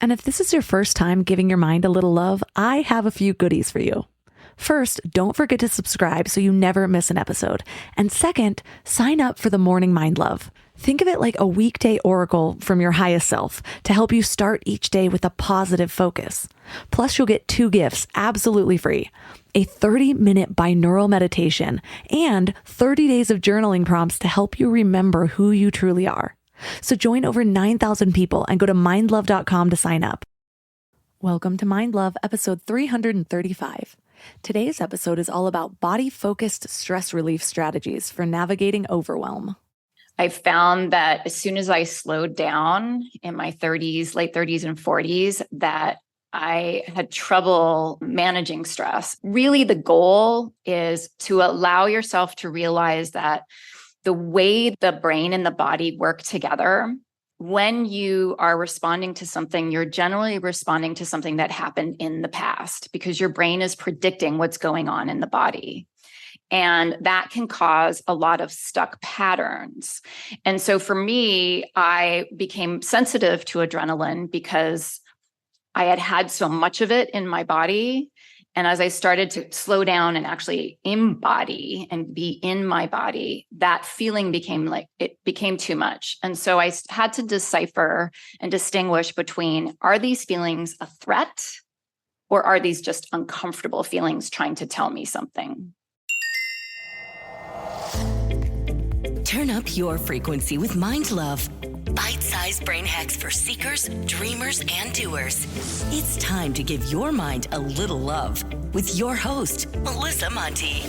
And if this is your first time giving your mind a little love, I have a few goodies for you. First, don't forget to subscribe so you never miss an episode. And second, sign up for the Morning Mind Love. Think of it like a weekday oracle from your highest self to help you start each day with a positive focus. Plus, you'll get 2 gifts absolutely free: a 30-minute binaural meditation and 30 days of journaling prompts to help you remember who you truly are. So join over 9,000 people and go to mindlove.com to sign up. Welcome to Mind Love, episode 335. Today's episode is all about body-focused stress relief strategies for navigating overwhelm. I found that as soon as I slowed down in my 30s, late 30s and 40s, that I had trouble managing stress. Really, the goal is to allow yourself to realize that the way the brain and the body work together, when you are responding to something, you're generally responding to something that happened in the past because your brain is predicting what's going on in the body. And that can cause a lot of stuck patterns. And so for me, I became sensitive to adrenaline because I had had so much of it in my body. And as I started to slow down and actually embody and be in my body, that feeling became too much. And so I had to decipher and distinguish between, are these feelings a threat or are these just uncomfortable feelings trying to tell me something? Turn up your frequency with Mind Love. Bite-sized brain hacks for seekers, dreamers, and doers. It's time to give your mind a little love with your host, Melissa Monti.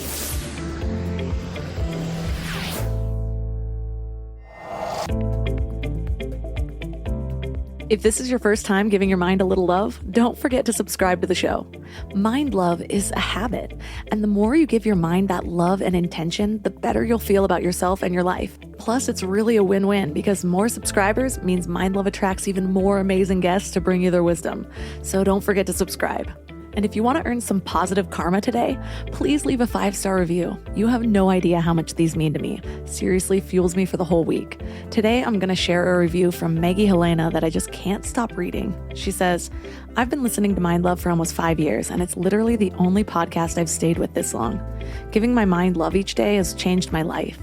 If this is your first time giving your mind a little love, don't forget to subscribe to the show. Mind love is a habit, and the more you give your mind that love and intention, the better you'll feel about yourself and your life. Plus, it's really a win-win because more subscribers means Mind Love attracts even more amazing guests to bring you their wisdom. So don't forget to subscribe. And if you want to earn some positive karma today, please leave a 5-star review. You have no idea how much these mean to me. Seriously fuels me for the whole week. Today, I'm going to share a review from Maggie Helena that I just can't stop reading. She says, I've been listening to Mind Love for almost 5 years, and it's literally the only podcast I've stayed with this long. Giving my mind love each day has changed my life.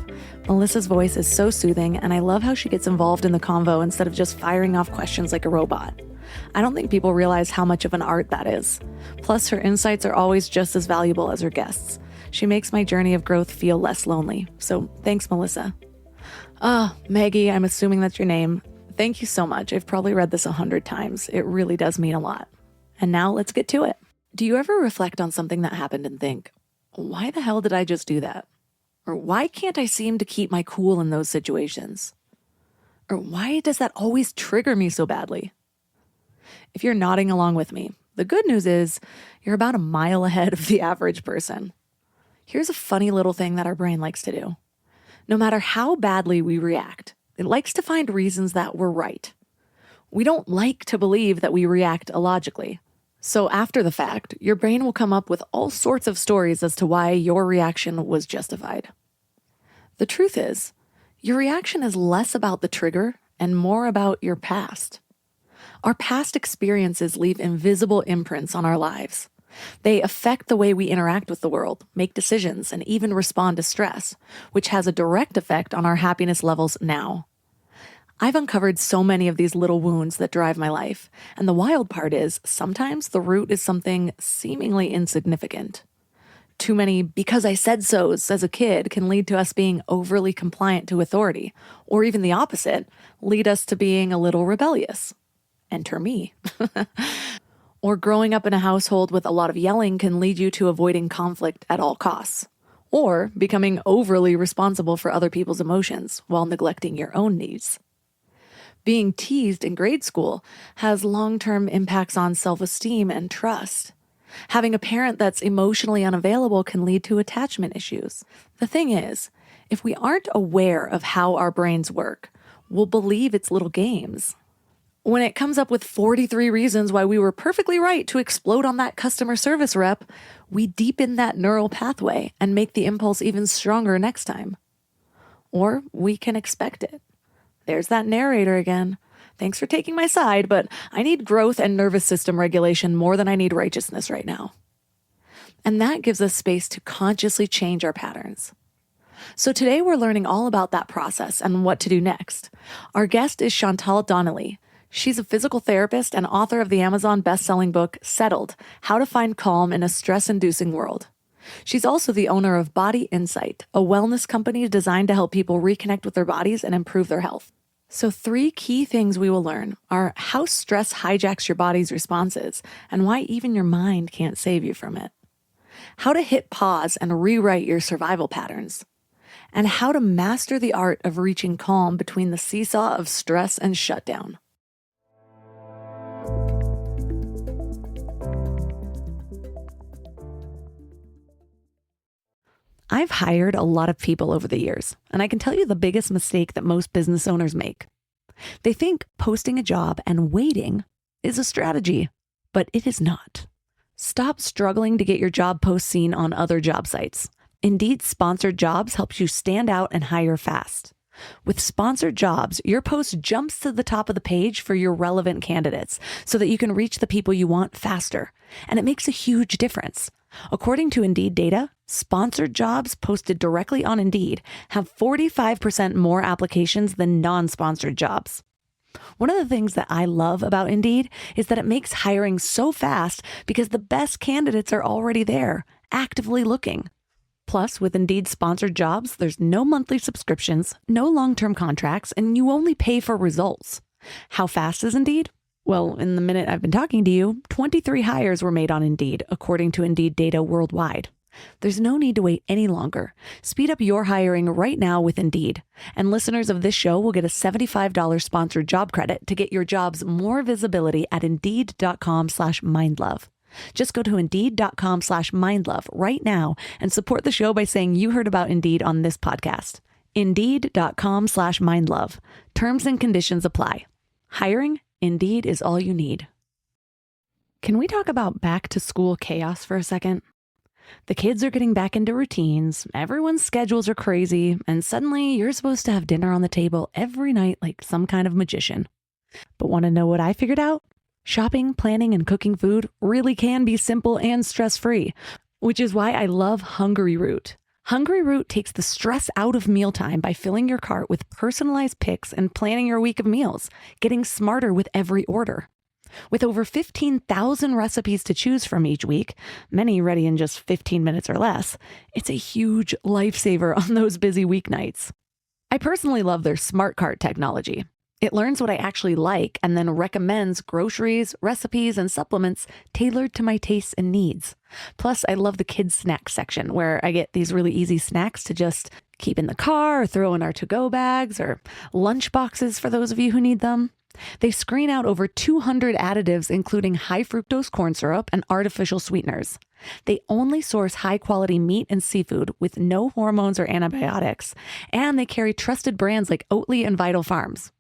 Melissa's voice is so soothing, and I love how she gets involved in the convo instead of just firing off questions like a robot. I don't think people realize how much of an art that is. Plus, her insights are always just as valuable as her guests. She makes my journey of growth feel less lonely. So thanks, Melissa. Maggie, I'm assuming that's your name. Thank you so much. I've probably read this 100 times. It really does mean a lot. And now let's get to it. Do you ever reflect on something that happened and think, why the hell did I just do that? Or why can't I seem to keep my cool in those situations? Or why does that always trigger me so badly? If you're nodding along with me, the good news is you're about a mile ahead of the average person. Here's a funny little thing that our brain likes to do. No matter how badly we react, it likes to find reasons that we're right. We don't like to believe that we react illogically. So after the fact, your brain will come up with all sorts of stories as to why your reaction was justified. The truth is, your reaction is less about the trigger and more about your past. Our past experiences leave invisible imprints on our lives. They affect the way we interact with the world, make decisions, and even respond to stress, which has a direct effect on our happiness levels now. I've uncovered so many of these little wounds that drive my life, and the wild part is sometimes the root is something seemingly insignificant. Too many because I said so's as a kid can lead to us being overly compliant to authority, or even the opposite, lead us to being a little rebellious. Enter me. Or growing up in a household with a lot of yelling can lead you to avoiding conflict at all costs. Or becoming overly responsible for other people's emotions while neglecting your own needs. Being teased in grade school has long-term impacts on self-esteem and trust. Having a parent that's emotionally unavailable can lead to attachment issues. The thing is, if we aren't aware of how our brains work, we'll believe it's little games. When it comes up with 43 reasons why we were perfectly right to explode on that customer service rep, we deepen that neural pathway and make the impulse even stronger next time. Or we can expect it. There's that narrator again, Thanks for taking my side, but I need growth and nervous system regulation more than I need righteousness right now. And that gives us space to consciously change our patterns. So today we're learning all about that process and what to do next. Our guest is Chantal Donnelly. She's a physical therapist and author of the Amazon best-selling book, Settled: How to Find Calm in a Stress-Inducing World. She's also the owner of Body Insight, a wellness company designed to help people reconnect with their bodies and improve their health. So 3 key things we will learn are how stress hijacks your body's responses and why even your mind can't save you from it, how to hit pause and rewrite your survival patterns, and how to master the art of reaching calm between the seesaw of stress and shutdown. I've hired a lot of people over the years, and I can tell you the biggest mistake that most business owners make. They think posting a job and waiting is a strategy, but it is not. Stop struggling to get your job post seen on other job sites. Indeed Sponsored Jobs helps you stand out and hire fast. With Sponsored Jobs, your post jumps to the top of the page for your relevant candidates so that you can reach the people you want faster, and it makes a huge difference. According to Indeed data, Sponsored Jobs posted directly on Indeed have 45% more applications than non-sponsored jobs. One of the things that I love about Indeed is that it makes hiring so fast because the best candidates are already there, actively looking. Plus, with Indeed Sponsored Jobs, there's no monthly subscriptions, no long-term contracts, and you only pay for results. How fast is Indeed? Well, in the minute I've been talking to you, 23 hires were made on Indeed, according to Indeed data worldwide. There's no need to wait any longer. Speed up your hiring right now with Indeed. And listeners of this show will get a $75 sponsored job credit to get your jobs more visibility at Indeed.com/mindlove. Just go to Indeed.com/mindlove right now and support the show by saying you heard about Indeed on this podcast. Indeed.com/mindlove. Terms and conditions apply. Hiring? Indeed is all you need. Can we talk about back to school chaos for a second? The kids are getting back into routines, everyone's schedules are crazy, and suddenly you're supposed to have dinner on the table every night like some kind of magician. But want to know what I figured out? Shopping, planning, and cooking food really can be simple and stress-free, which is why I love Hungry Root. Hungry Root takes the stress out of mealtime by filling your cart with personalized picks and planning your week of meals, getting smarter with every order. With over 15,000 recipes to choose from each week, many ready in just 15 minutes or less, it's a huge lifesaver on those busy weeknights. I personally love their Smart Cart technology. It learns what I actually like and then recommends groceries, recipes, and supplements tailored to my tastes and needs. Plus, I love the kids' snack section where I get these really easy snacks to just keep in the car or throw in our to-go bags or lunch boxes for those of you who need them. They screen out over 200 additives, including high fructose corn syrup and artificial sweeteners. They only source high-quality meat and seafood with no hormones or antibiotics, and they carry trusted brands like Oatly and Vital Farms.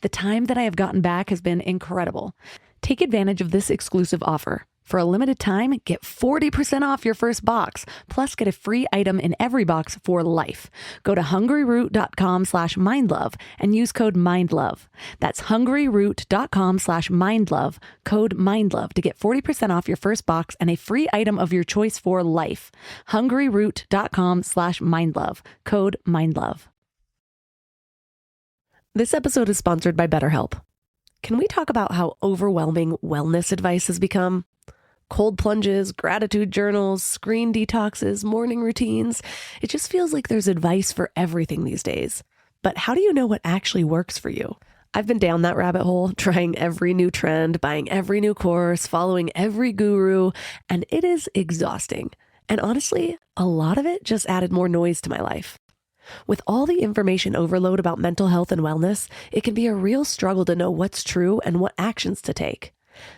The time that I have gotten back has been incredible. Take advantage of this exclusive offer. For a limited time, get 40% off your first box, plus get a free item in every box for life. Go to hungryroot.com/mindlove and use code MINDLOVE. That's hungryroot.com/mindlove, code MINDLOVE to get 40% off your first box and a free item of your choice for life. hungryroot.com/mindlove, code MINDLOVE. This episode is sponsored by BetterHelp. Can we talk about how overwhelming wellness advice has become? Cold plunges, gratitude journals, screen detoxes, morning routines. It just feels like there's advice for everything these days. But how do you know what actually works for you? I've been down that rabbit hole, trying every new trend, buying every new course, following every guru, and it is exhausting. And honestly, a lot of it just added more noise to my life. With all the information overload about mental health and wellness, it can be a real struggle to know what's true and what actions to take.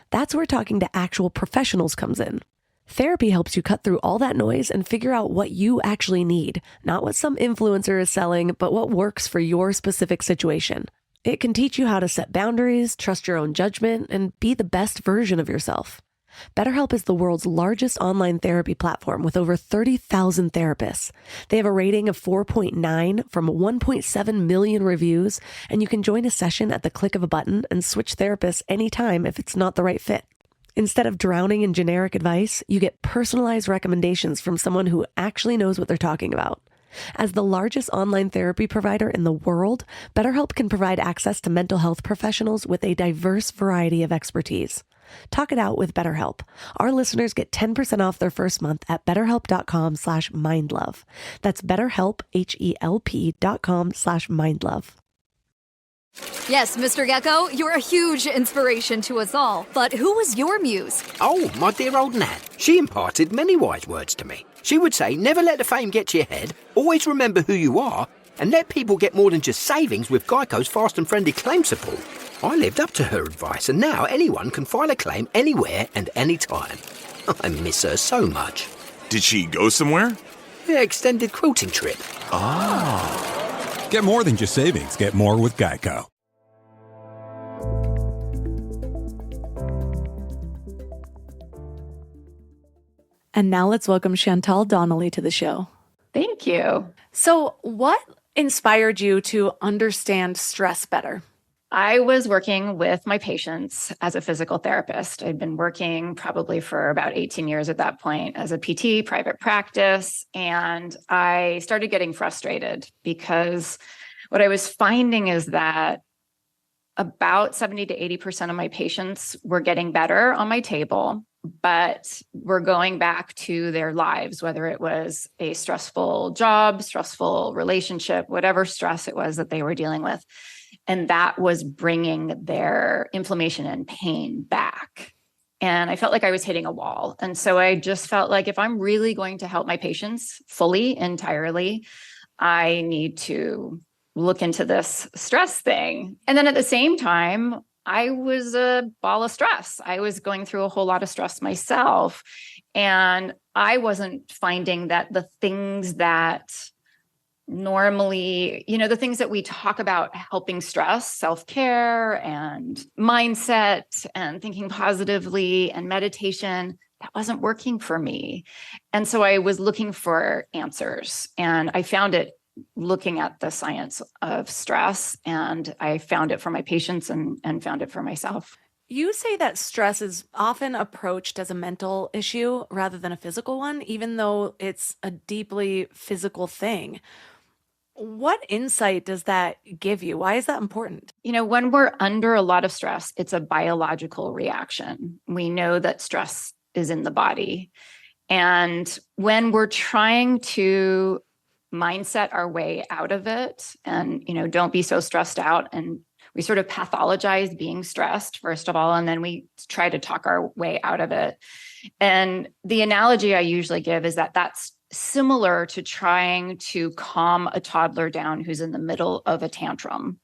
That's where talking to actual professionals comes in. Therapy helps you cut through all that noise and figure out what you actually need, not what some influencer is selling, but what works for your specific situation. It can teach you how to set boundaries, trust your own judgment, and be the best version of yourself. BetterHelp is the world's largest online therapy platform with over 30,000 therapists. They have a rating of 4.9 from 1.7 million reviews, and you can join a session at the click of a button and switch therapists anytime if it's not the right fit. Instead of drowning in generic advice, you get personalized recommendations from someone who actually knows what they're talking about. As the largest online therapy provider in the world, BetterHelp can provide access to mental health professionals with a diverse variety of expertise. Talk it out with BetterHelp. Our listeners get 10% off their first month at betterhelp.com/mindlove. That's BetterHelp, HELP.com/mindlove. Yes, Mr. Gecko, you're a huge inspiration to us all. But who was your muse? Oh, my dear old Nan. She imparted many wise words to me. She would say, never let the fame get to your head, always remember who you are, and let people get more than just savings with Geico's fast and friendly claim support. I lived up to her advice, and now anyone can file a claim anywhere and anytime. I miss her so much. Did she go somewhere? Yeah, extended quilting trip. Ah. Get more than just savings. Get more with Geico. And now let's welcome Chantal Donnelly to the show. Thank you. So, what inspired you to understand stress better? I was working with my patients as a physical therapist. I'd been working probably for about 18 years at that point as a PT, private practice, and I started getting frustrated because what I was finding is that about 70 to 80% of my patients were getting better on my table, but were going back to their lives, whether it was a stressful job, stressful relationship, whatever stress it was that they were dealing with. And that was bringing their inflammation and pain back. And I felt like I was hitting a wall. And so I just felt like if I'm really going to help my patients fully, entirely, I need to look into this stress thing. And then at the same time, I was a ball of stress. I was going through a whole lot of stress myself. And I wasn't finding that the things that normally, the things that we talk about helping stress, self-care and mindset and thinking positively and meditation, that wasn't working for me. And so I was looking for answers, and I found it looking at the science of stress, and I found it for my patients and found it for myself. You say that stress is often approached as a mental issue rather than a physical one, even though it's a deeply physical thing. What insight does that give you? Why is that important? When we're under a lot of stress, it's a biological reaction. We know that stress is in the body. And when we're trying to mindset our way out of it and, don't be so stressed out, and we sort of pathologize being stressed, first of all, and then we try to talk our way out of it. And the analogy I usually give is that that's similar to trying to calm a toddler down who's in the middle of a tantrum,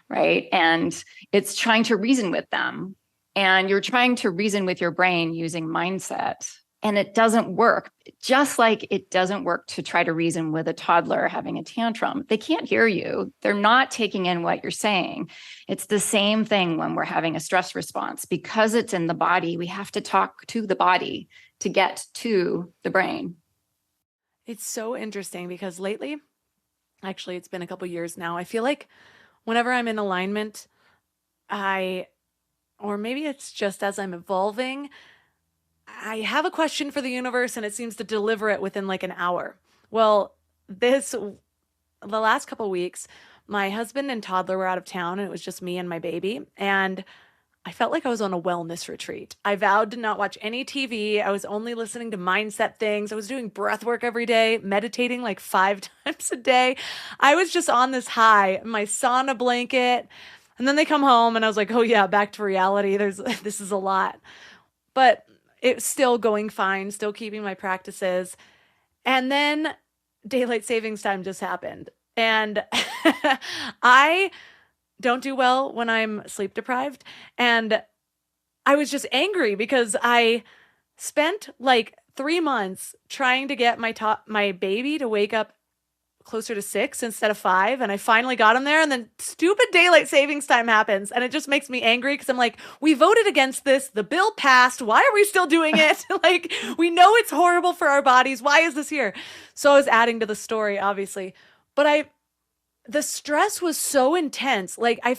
right? And it's trying to reason with them. And you're trying to reason with your brain using mindset. And it doesn't work, just like it doesn't work to try to reason with a toddler having a tantrum. They can't hear you. They're not taking in what you're saying. It's the same thing when we're having a stress response. Because it's in the body, we have to talk to the body to get to the brain. It's so interesting because lately, actually, it's been a couple years now, I feel like whenever I'm in alignment, or maybe it's just as I'm evolving, I have a question for the universe and it seems to deliver it within like an hour. Well, the last couple weeks, my husband and toddler were out of town and it was just me and my baby. And I felt like I was on a wellness retreat. I vowed to not watch any TV. I was only listening to mindset things. I was doing breath work every day, meditating like 5 times a day. I was just on this high, my sauna blanket. And then they come home and I was like, oh yeah, back to reality. This is a lot. But it's still going fine, still keeping my practices. And then daylight savings time just happened. And I don't do well when I'm sleep deprived. And I was just angry because I spent like 3 months trying to get my baby to wake up closer to 6 instead of 5. And I finally got him there. And then stupid daylight savings time happens. And it just makes me angry because I'm like, we voted against this. The bill passed. Why are we still doing it? Like, we know it's horrible for our bodies. Why is this here? So I was adding to the story, obviously. But the stress was so intense. Like, I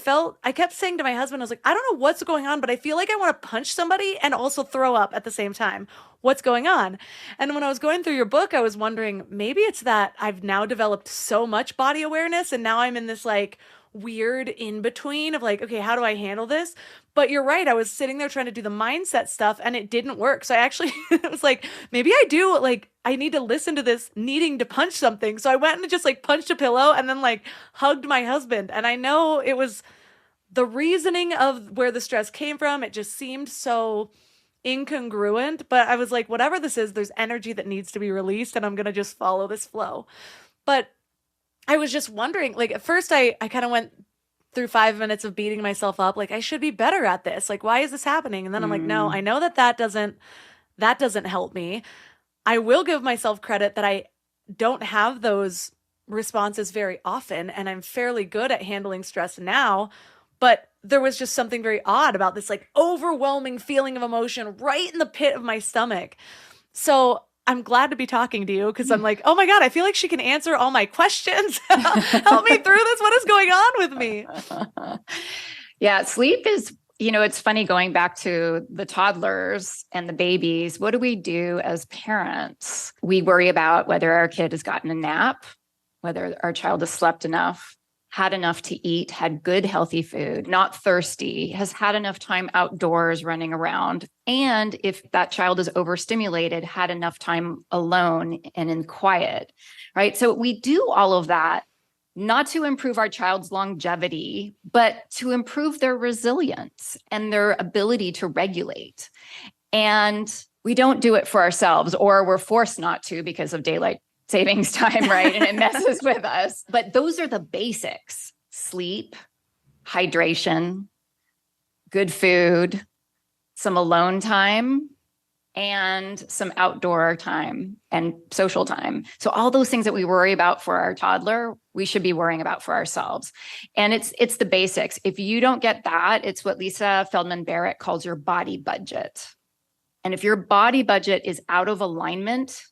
kept saying to my husband, I was like, I don't know what's going on, but I feel like I want to punch somebody and also throw up at the same time. What's going on? And when I was going through your book, I was wondering, maybe it's that I've now developed so much body awareness and now I'm in this like weird in between of like, okay, how do I handle this? But you're right. I was sitting there trying to do the mindset stuff and it didn't work. So I actually it was like, maybe I need to listen to this needing to punch something. So I went and just like punched a pillow and then like hugged my husband. And I know it was the reasoning of where the stress came from. It just seemed so incongruent, but I was like, whatever this is, there's energy that needs to be released and I'm going to just follow this flow. But I was just wondering, like, at first I kind of went through 5 minutes of beating myself up. Like, I should be better at this. Like, why is this happening? And then I'm like, no, I know that doesn't help me. I will give myself credit that I don't have those responses very often. And I'm fairly good at handling stress now, but there was just something very odd about this like overwhelming feeling of emotion right in the pit of my stomach. So I'm glad to be talking to you because I'm like, oh my God, I feel like she can answer all my questions. Help me through this. What is going on with me? Yeah, sleep is, it's funny going back to the toddlers and the babies. What do we do as parents? We worry about whether our kid has gotten a nap, whether our child has slept enough, had enough to eat, had good, healthy food, not thirsty, has had enough time outdoors running around. And if that child is overstimulated, had enough time alone and in quiet, right? So we do all of that, not to improve our child's longevity, but to improve their resilience and their ability to regulate. And we don't do it for ourselves, or we're forced not to because of daylight savings time, right? And it messes with us. But those are the basics: sleep, hydration, good food, some alone time, and some outdoor time and social time. So all those things that we worry about for our toddler, we should be worrying about for ourselves. And it's the basics. If you don't get that, it's what Lisa Feldman Barrett calls your body budget. And if your body budget is out of alignment,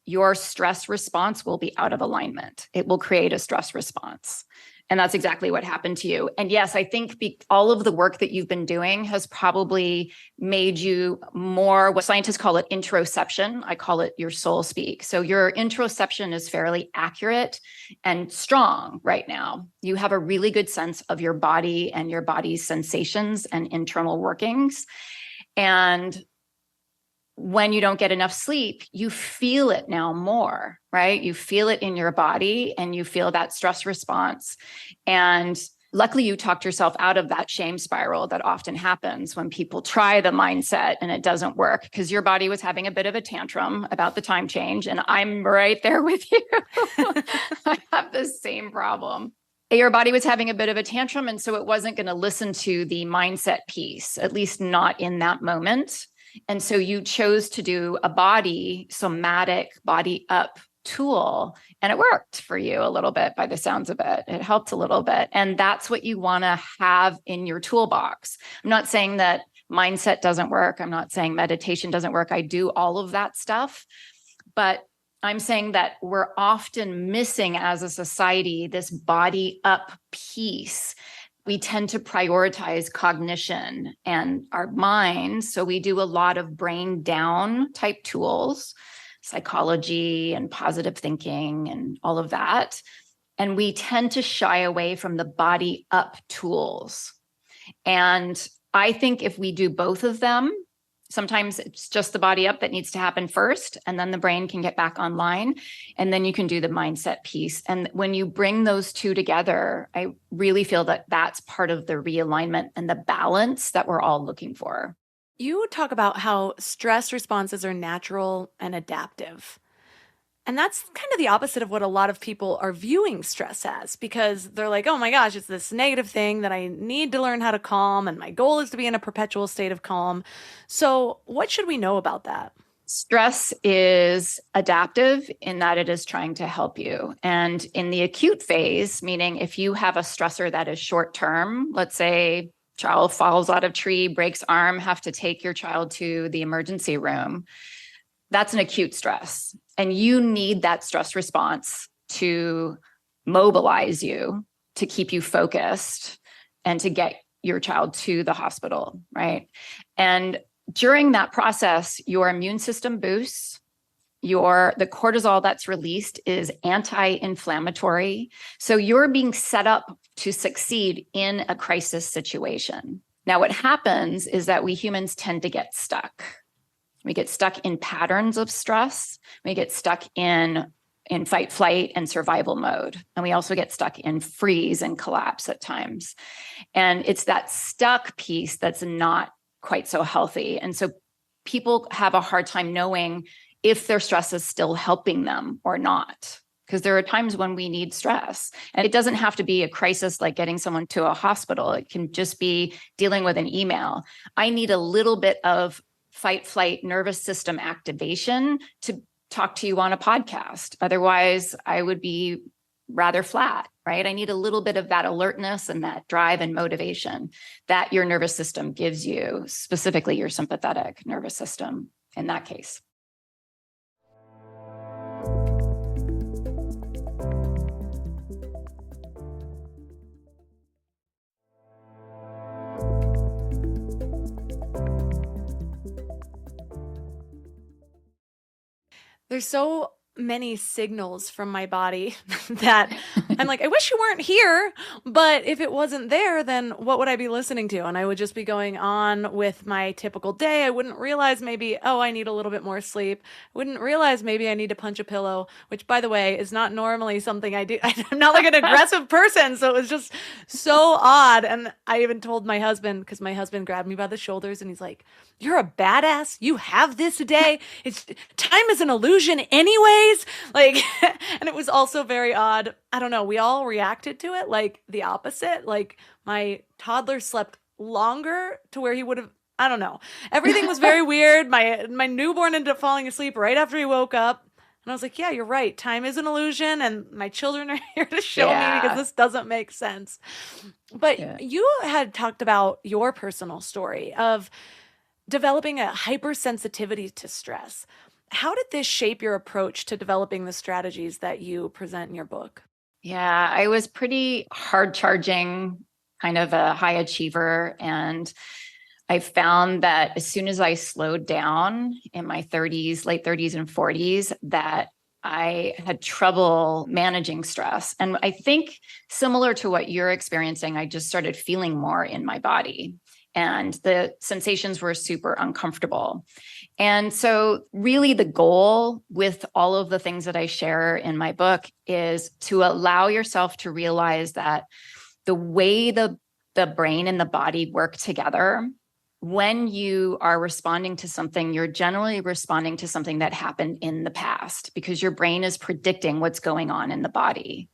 your stress response will be out of alignment. It will create a stress response. And that's exactly what happened to you. And yes, I think all of the work that you've been doing has probably made you more, what scientists call it interoception. I call it your soul speak. So your interoception is fairly accurate and strong right now. You have a really good sense of your body and your body's sensations and internal workings. And when you don't get enough sleep, you feel it now more, right? You feel it in your body and you feel that stress response. And luckily, you talked yourself out of that shame spiral that often happens when people try the mindset and it doesn't work because your body was having a bit of a tantrum about the time change. And I'm right there with you. I have the same problem. Your body was having a bit of a tantrum. And so it wasn't going to listen to the mindset piece, at least not in that moment. And so you chose to do a somatic body up tool, and it worked for you a little bit by the sounds of it. It helped a little bit. And that's what you want to have in your toolbox. I'm not saying that mindset doesn't work. I'm not saying meditation doesn't work. I do all of that stuff. But I'm saying that we're often missing as a society this body up piece. We tend to prioritize cognition and our minds. So we do a lot of brain down type tools, psychology and positive thinking and all of that. And we tend to shy away from the body up tools. And I think if we do both of them, sometimes it's just the body up that needs to happen first, and then the brain can get back online, and then you can do the mindset piece. And when you bring those two together, I really feel that that's part of the realignment and the balance that we're all looking for. You talk about how stress responses are natural and adaptive. And that's kind of the opposite of what a lot of people are viewing stress as, because they're like, oh my gosh, it's this negative thing that I need to learn how to calm, and my goal is to be in a perpetual state of calm. So what should we know about that? Stress is adaptive in that it is trying to help you. And in the acute phase, meaning if you have a stressor that is short term, let's say child falls out of tree, breaks arm, have to take your child to the emergency room, that's an acute stress. And you need that stress response to mobilize you, to keep you focused, and to get your child to the hospital, right? And during that process, your immune system boosts. The cortisol that's released is anti-inflammatory. So you're being set up to succeed in a crisis situation. Now, what happens is that we humans tend to get stuck. We get stuck in patterns of stress. We get stuck in fight, flight, and survival mode. And we also get stuck in freeze and collapse at times. And it's that stuck piece that's not quite so healthy. And so people have a hard time knowing if their stress is still helping them or not, because there are times when we need stress. And it doesn't have to be a crisis like getting someone to a hospital. It can just be dealing with an email. I need a little bit of fight, flight, nervous system activation to talk to you on a podcast. Otherwise, I would be rather flat, right? I need a little bit of that alertness and that drive and motivation that your nervous system gives you, specifically your sympathetic nervous system in that case. There's so many signals from my body that I'm like, I wish you weren't here, but if it wasn't there, then what would I be listening to? And I would just be going on with my typical day. I wouldn't realize maybe, oh, I need a little bit more sleep. I wouldn't realize maybe I need to punch a pillow, which, by the way, is not normally something I do. I'm not like an aggressive person, so it was just so odd. And I even told my husband, because my husband grabbed me by the shoulders and he's like, you're a badass. You have this today. Time is an illusion anyways. Like, and it was also very odd. I don't know. We all reacted to it like the opposite. Like my toddler slept longer to where he would have, I don't know. Everything was very weird. My newborn ended up falling asleep right after he woke up. And I was like, yeah, you're right. Time is an illusion. And my children are here to show me because this doesn't make sense. But you had talked about your personal story of developing a hypersensitivity to stress. How did this shape your approach to developing the strategies that you present in your book? Yeah, I was pretty hard charging, kind of a high achiever. And I found that as soon as I slowed down in my 30s, late 30s and 40s, that I had trouble managing stress. And I think similar to what you're experiencing, I just started feeling more in my body. And the sensations were super uncomfortable. And so really the goal with all of the things that I share in my book is to allow yourself to realize that the way the brain and the body work together, when you are responding to something, you're generally responding to something that happened in the past because your brain is predicting what's going on in the body.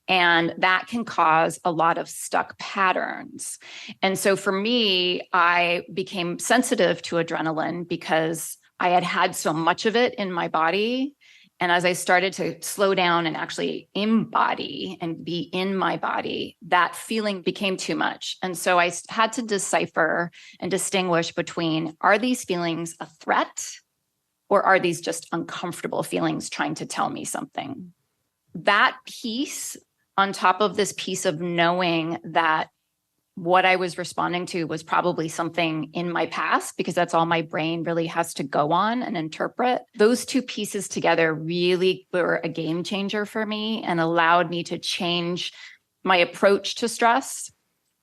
And that can cause a lot of stuck patterns. And so for me, I became sensitive to adrenaline because I had had so much of it in my body. And as I started to slow down and actually embody and be in my body, that feeling became too much. And so I had to decipher and distinguish between, are these feelings a threat or are these just uncomfortable feelings trying to tell me something? That piece, on top of this piece of knowing that what I was responding to was probably something in my past, because that's all my brain really has to go on and interpret. Those two pieces together really were a game changer for me and allowed me to change my approach to stress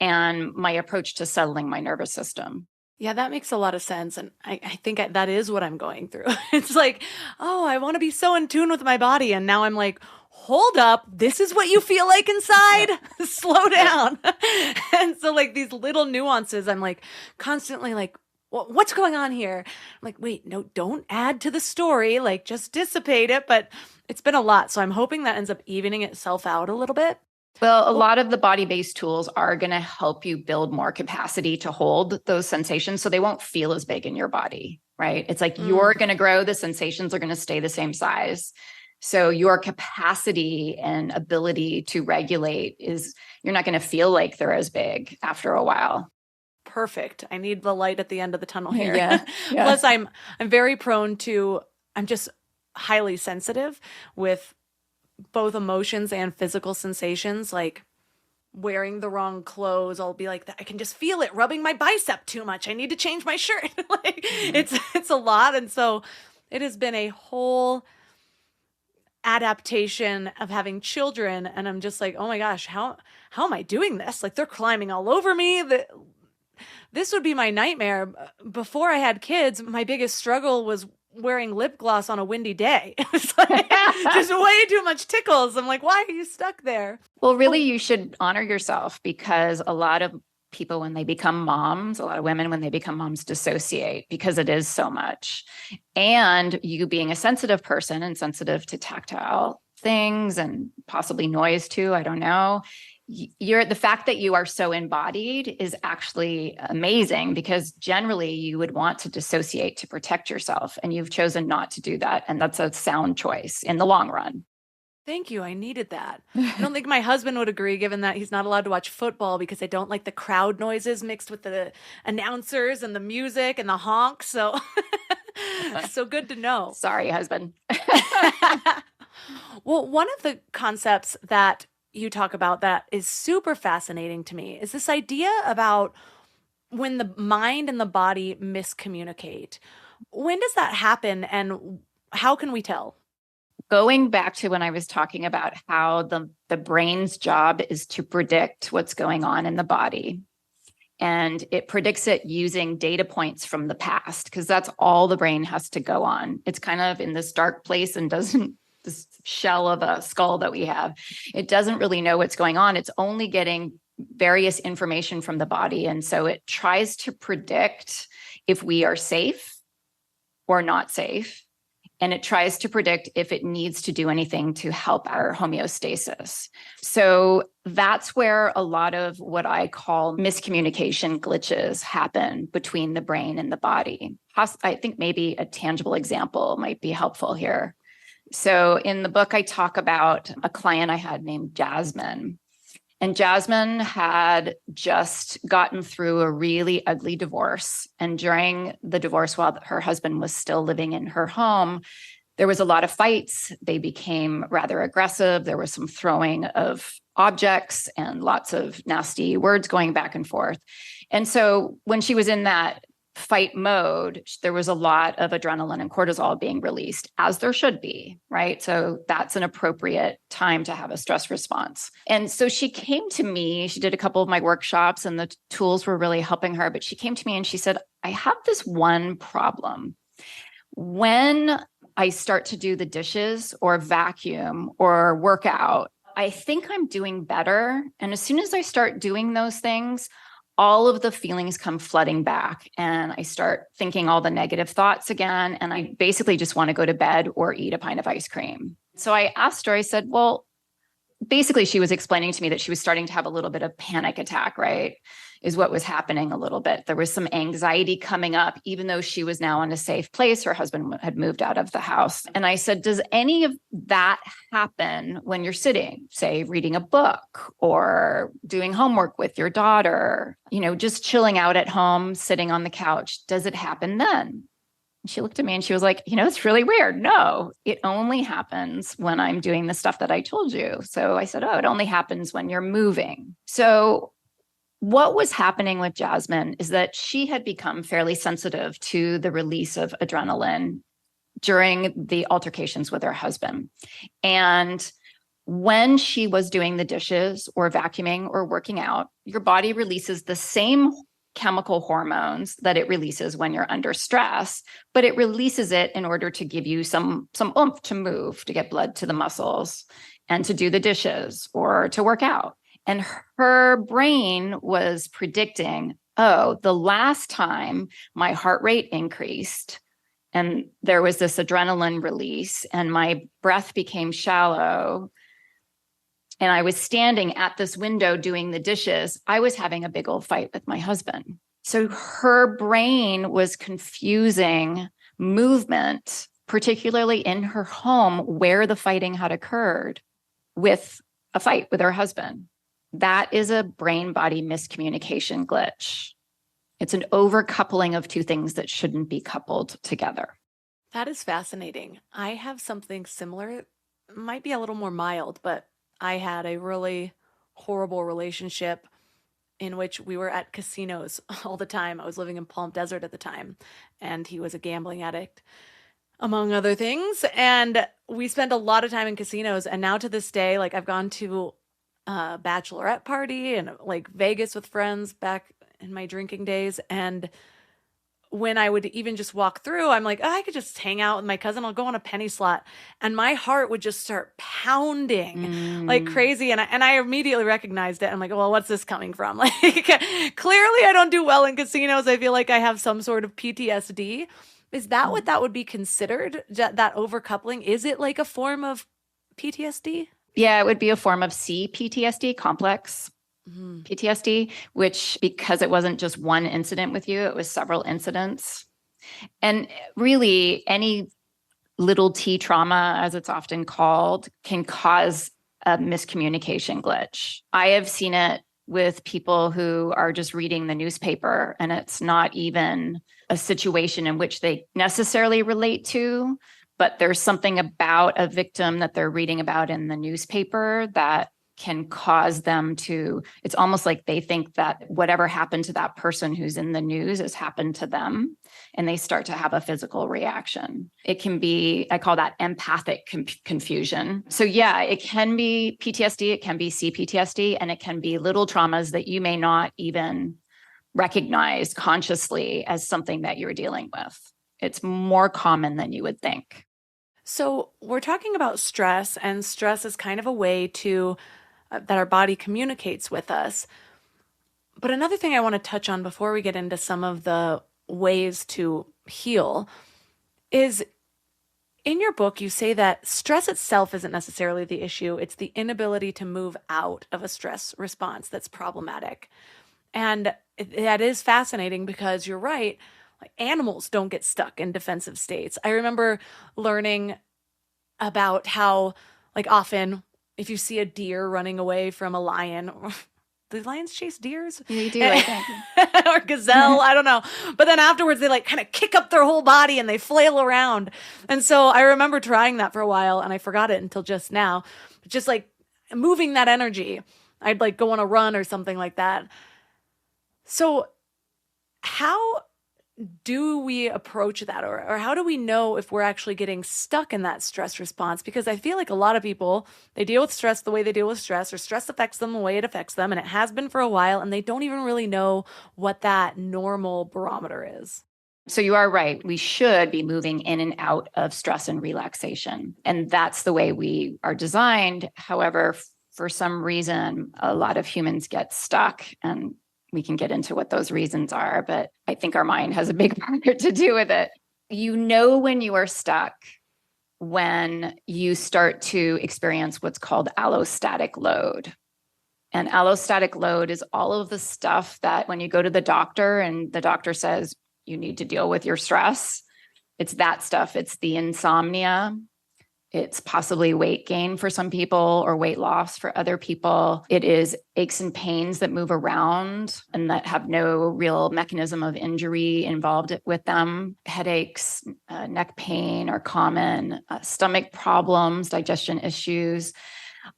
and my approach to settling my nervous system. Yeah, that makes a lot of sense. And I think that is what I'm going through. It's like, oh, I want to be so in tune with my body. And now I'm like, hold up, this is what you feel like inside? Slow down. And so like these little nuances, I'm like constantly like, what's going on here? I'm like, wait, no, don't add to the story. Like just dissipate it. But it's been a lot. So I'm hoping that ends up evening itself out a little bit. Well, a lot of the body-based tools are going to help you build more capacity to hold those sensations so they won't feel as big in your body, right? It's like you're going to grow, the sensations are going to stay the same size. So your capacity and ability to regulate you're not going to feel like they're as big after a while. Perfect. I need the light at the end of the tunnel here. Yeah. Plus, I'm very prone to, I'm just highly sensitive with both emotions and physical sensations, like wearing the wrong clothes. I'll be like, I can just feel it rubbing my bicep too much. I need to change my shirt. It's a lot. And so it has been a whole adaptation of having children. And I'm just like, oh my gosh, how am I doing this? Like, they're climbing all over me. This would be my nightmare. Before I had kids, my biggest struggle was wearing lip gloss on a windy day. It's like just way too much tickles. I'm like, why are you stuck there? Well, really, you should honor yourself, because a lot of people, when they become moms, a lot of women, when they become moms, dissociate because it is so much. And you being a sensitive person and sensitive to tactile things and possibly noise too, I don't know. The fact that you are so embodied is actually amazing, because generally you would want to dissociate to protect yourself, and you've chosen not to do that. And that's a sound choice in the long run. Thank you. I needed that. I don't think my husband would agree, given that he's not allowed to watch football because I don't like the crowd noises mixed with the announcers and the music and the honks. So, so good to know. Sorry, husband. Well, one of the concepts that you talk about that is super fascinating to me is this idea about when the mind and the body miscommunicate. When does that happen, and how can we tell? Going back to when I was talking about how the brain's job is to predict what's going on in the body. And it predicts it using data points from the past, because that's all the brain has to go on. It's kind of in this dark place and this shell of a skull that we have. It doesn't really know what's going on. It's only getting various information from the body. And so it tries to predict if we are safe or not safe. And it tries to predict if it needs to do anything to help our homeostasis. So that's where a lot of what I call miscommunication glitches happen between the brain and the body. I think maybe a tangible example might be helpful here. So in the book, I talk about a client I had named Jasmine. And Jasmine had just gotten through a really ugly divorce. And during the divorce, while her husband was still living in her home, there was a lot of fights. They became rather aggressive. There was some throwing of objects and lots of nasty words going back and forth. And so when she was in that fight mode, there was a lot of adrenaline and cortisol being released, as there should be, right? So that's an appropriate time to have a stress response. And so she came to me, she did a couple of my workshops and the tools were really helping her, but she came to me and she said, I have this one problem. When I start to do the dishes or vacuum or work out, I think I'm doing better. And as soon as I start doing those things, all of the feelings come flooding back and I start thinking all the negative thoughts again. And I basically just want to go to bed or eat a pint of ice cream. So I asked her, I said, well, basically she was explaining to me that she was starting to have a little bit of panic attack, right? Is what was happening a little bit. There was some anxiety coming up, even though she was now in a safe place. Her husband had moved out of the house. And I said, does any of that happen when you're sitting, say, reading a book or doing homework with your daughter, just chilling out at home, sitting on the couch? Does it happen then? And she looked at me and she was like, it's really weird. No, it only happens when I'm doing the stuff that I told you. So I said, it only happens when you're moving. So what was happening with Jasmine is that she had become fairly sensitive to the release of adrenaline during the altercations with her husband. And when she was doing the dishes or vacuuming or working out, your body releases the same chemical hormones that it releases when you're under stress, but it releases it in order to give you some oomph to move, to get blood to the muscles and to do the dishes or to work out. And her brain was predicting, the last time my heart rate increased and there was this adrenaline release and my breath became shallow, and I was standing at this window doing the dishes, I was having a big old fight with my husband. So her brain was confusing movement, particularly in her home where the fighting had occurred, with a fight with her husband. That is a brain-body miscommunication glitch. It's an overcoupling of two things that shouldn't be coupled together. That is fascinating. I have something similar. It might be a little more mild, but I had a really horrible relationship in which we were at casinos all the time. I was living in Palm Desert at the time, and he was a gambling addict, among other things. And we spent a lot of time in casinos. And now to this day, like I've gone to a bachelorette party and like Vegas with friends back in my drinking days. And when I would even just walk through, I'm like, oh, I could just hang out with my cousin. I'll go on a penny slot. And my heart would just start pounding like crazy. And I immediately recognized it. I'm like, well, what's this coming from? Like, clearly I don't do well in casinos. I feel like I have some sort of PTSD. Is that what that would be considered? That overcoupling? Is it like a form of PTSD? Yeah, it would be a form of CPTSD, complex PTSD, which, because it wasn't just one incident with you, it was several incidents. And really, any little T trauma, as it's often called, can cause a miscommunication glitch. I have seen it with people who are just reading the newspaper, and it's not even a situation in which they necessarily relate to, but there's something about a victim that they're reading about in the newspaper that can cause them to, it's almost like they think that whatever happened to that person who's in the news has happened to them, and they start to have a physical reaction. It can be, I call that empathic confusion. So yeah, it can be PTSD, it can be CPTSD, and it can be little traumas that you may not even recognize consciously as something that you're dealing with. It's more common than you would think. So we're talking about stress, and stress is kind of a way to that our body communicates with us. But another thing I want to touch on before we get into some of the ways to heal is, in your book, you say that stress itself isn't necessarily the issue. It's the inability to move out of a stress response that's problematic. And that is fascinating because you're right. Like, animals don't get stuck in defensive states. I remember learning about how, like, often if you see a deer running away from a lion, do lions chase deers? They do, I think. Or gazelle, I don't know. But then afterwards, they like kind of kick up their whole body and they flail around. And so I remember trying that for a while, and I forgot it until just now. Just like moving that energy. I'd like go on a run or something like that. So how do we approach that, or how do we know if we're actually getting stuck in that stress response? Because I feel like a lot of people, they deal with stress the way they deal with stress, or stress affects them the way it affects them, and it has been for a while, and they don't even really know what that normal barometer is. So you are right. We should be moving in and out of stress and relaxation. And that's the way we are designed. However, for some reason, a lot of humans get stuck, and we can get into what those reasons are, but I think our mind has a big part to do with it. You know when you are stuck when you start to experience what's called allostatic load. And allostatic load is all of the stuff that when you go to the doctor and the doctor says you need to deal with your stress, it's that stuff. It's the insomnia. It's possibly weight gain for some people or weight loss for other people. It is aches and pains that move around and that have no real mechanism of injury involved with them. Headaches, neck pain are common, stomach problems, digestion issues.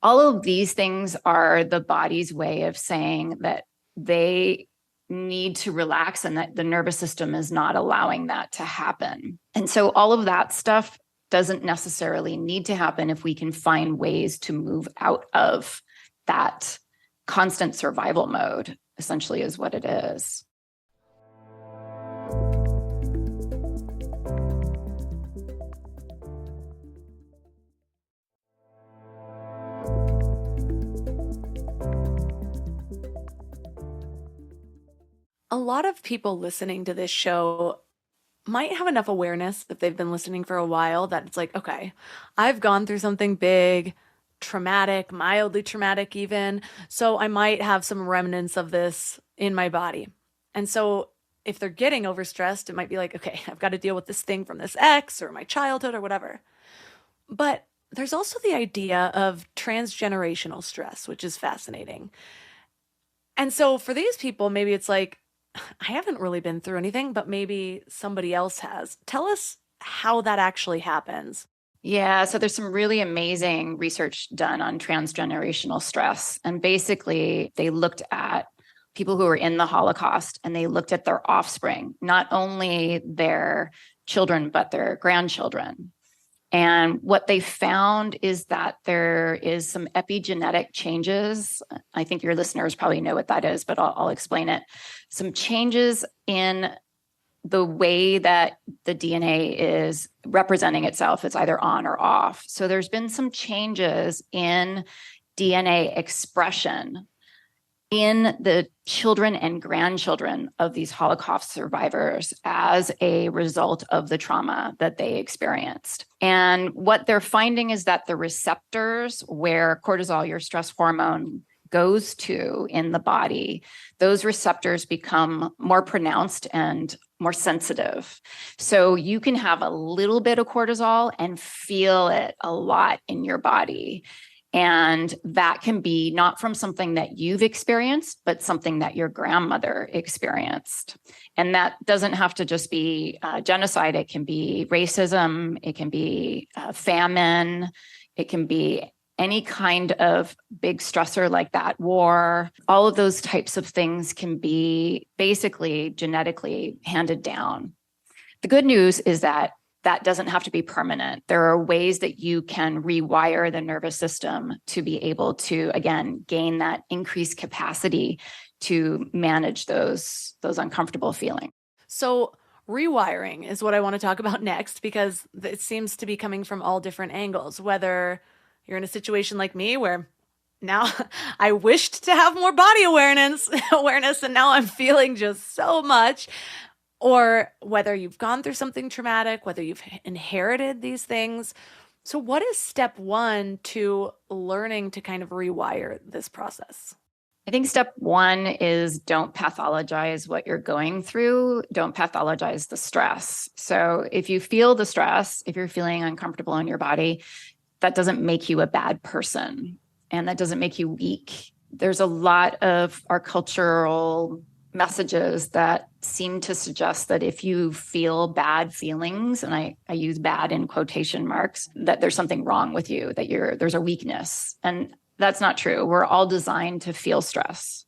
All of these things are the body's way of saying that they need to relax and that the nervous system is not allowing that to happen. And so all of that stuff doesn't necessarily need to happen if we can find ways to move out of that constant survival mode, essentially is what it is. A lot of people listening to this show might have enough awareness if they've been listening for a while that it's like, okay, I've gone through something big. traumatic, mildly traumatic even. So I might have some remnants of this in my body. And so if they're getting overstressed, it might be like, okay, I've got to deal with this thing from this ex or my childhood or whatever. But there's also the idea of transgenerational stress, which is fascinating. And so for these people, maybe it's like, I haven't really been through anything, but maybe somebody else has. Tell us how that actually happens. Yeah, so there's some really amazing research done on transgenerational stress. And basically, they looked at people who were in the Holocaust and they looked at their offspring, not only their children, but their grandchildren. And what they found is that there is some epigenetic changes. I think your listeners probably know what that is, but I'll explain it. Some changes in the way that the DNA is representing itself. It's either on or off. So there's been some changes in DNA expression in the children and grandchildren of these Holocaust survivors as a result of the trauma that they experienced. And what they're finding is that the receptors where cortisol, your stress hormone, goes to in the body, those receptors become more pronounced and more sensitive. So you can have a little bit of cortisol and feel it a lot in your body. And that can be not from something that you've experienced, but something that your grandmother experienced. And that doesn't have to just be genocide. It can be racism. It can be famine. It can be any kind of big stressor like that, war. All of those types of things can be basically genetically handed down. The good news is that that doesn't have to be permanent. There are ways that you can rewire the nervous system to be able to, again, gain that increased capacity to manage those uncomfortable feelings. So rewiring is what I want to talk about next, because it seems to be coming from all different angles, whether you're in a situation like me where now I wished to have more body awareness, and now I'm feeling just so much. Or whether you've gone through something traumatic, whether you've inherited these things. So what is step one to learning to kind of rewire this process? I think step one is don't pathologize what you're going through. Don't pathologize the stress. So if you feel the stress, if you're feeling uncomfortable in your body, that doesn't make you a bad person, and that doesn't make you weak. There's a lot of our cultural messages that seem to suggest that if you feel bad feelings, and I use bad in quotation marks, that there's something wrong with you, that there's a weakness. And that's not true. We're all designed to feel stress.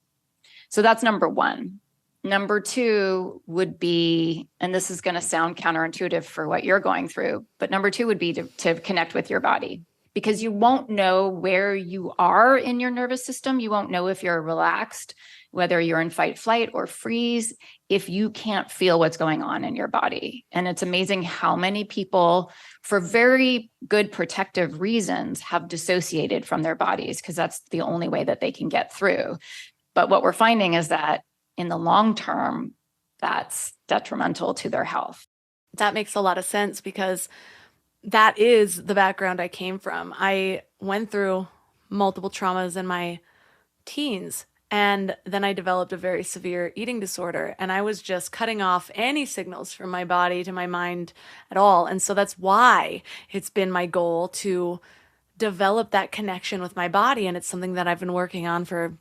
So that's number one. Number two would be, and this is going to sound counterintuitive for what you're going through, but number two would be to connect with your body, because you won't know where you are in your nervous system. You won't know if you're relaxed, whether you're in fight, flight, or freeze, if you can't feel what's going on in your body. And it's amazing how many people, for very good protective reasons, have dissociated from their bodies, because that's the only way that they can get through. But what we're finding is that in the long term, that's detrimental to their health. That makes a lot of sense, because that is the background I came from. I went through multiple traumas in my teens, and then I developed a very severe eating disorder, and I was just cutting off any signals from my body to my mind at all. And so that's why it's been my goal to develop that connection with my body. And it's something that I've been working on for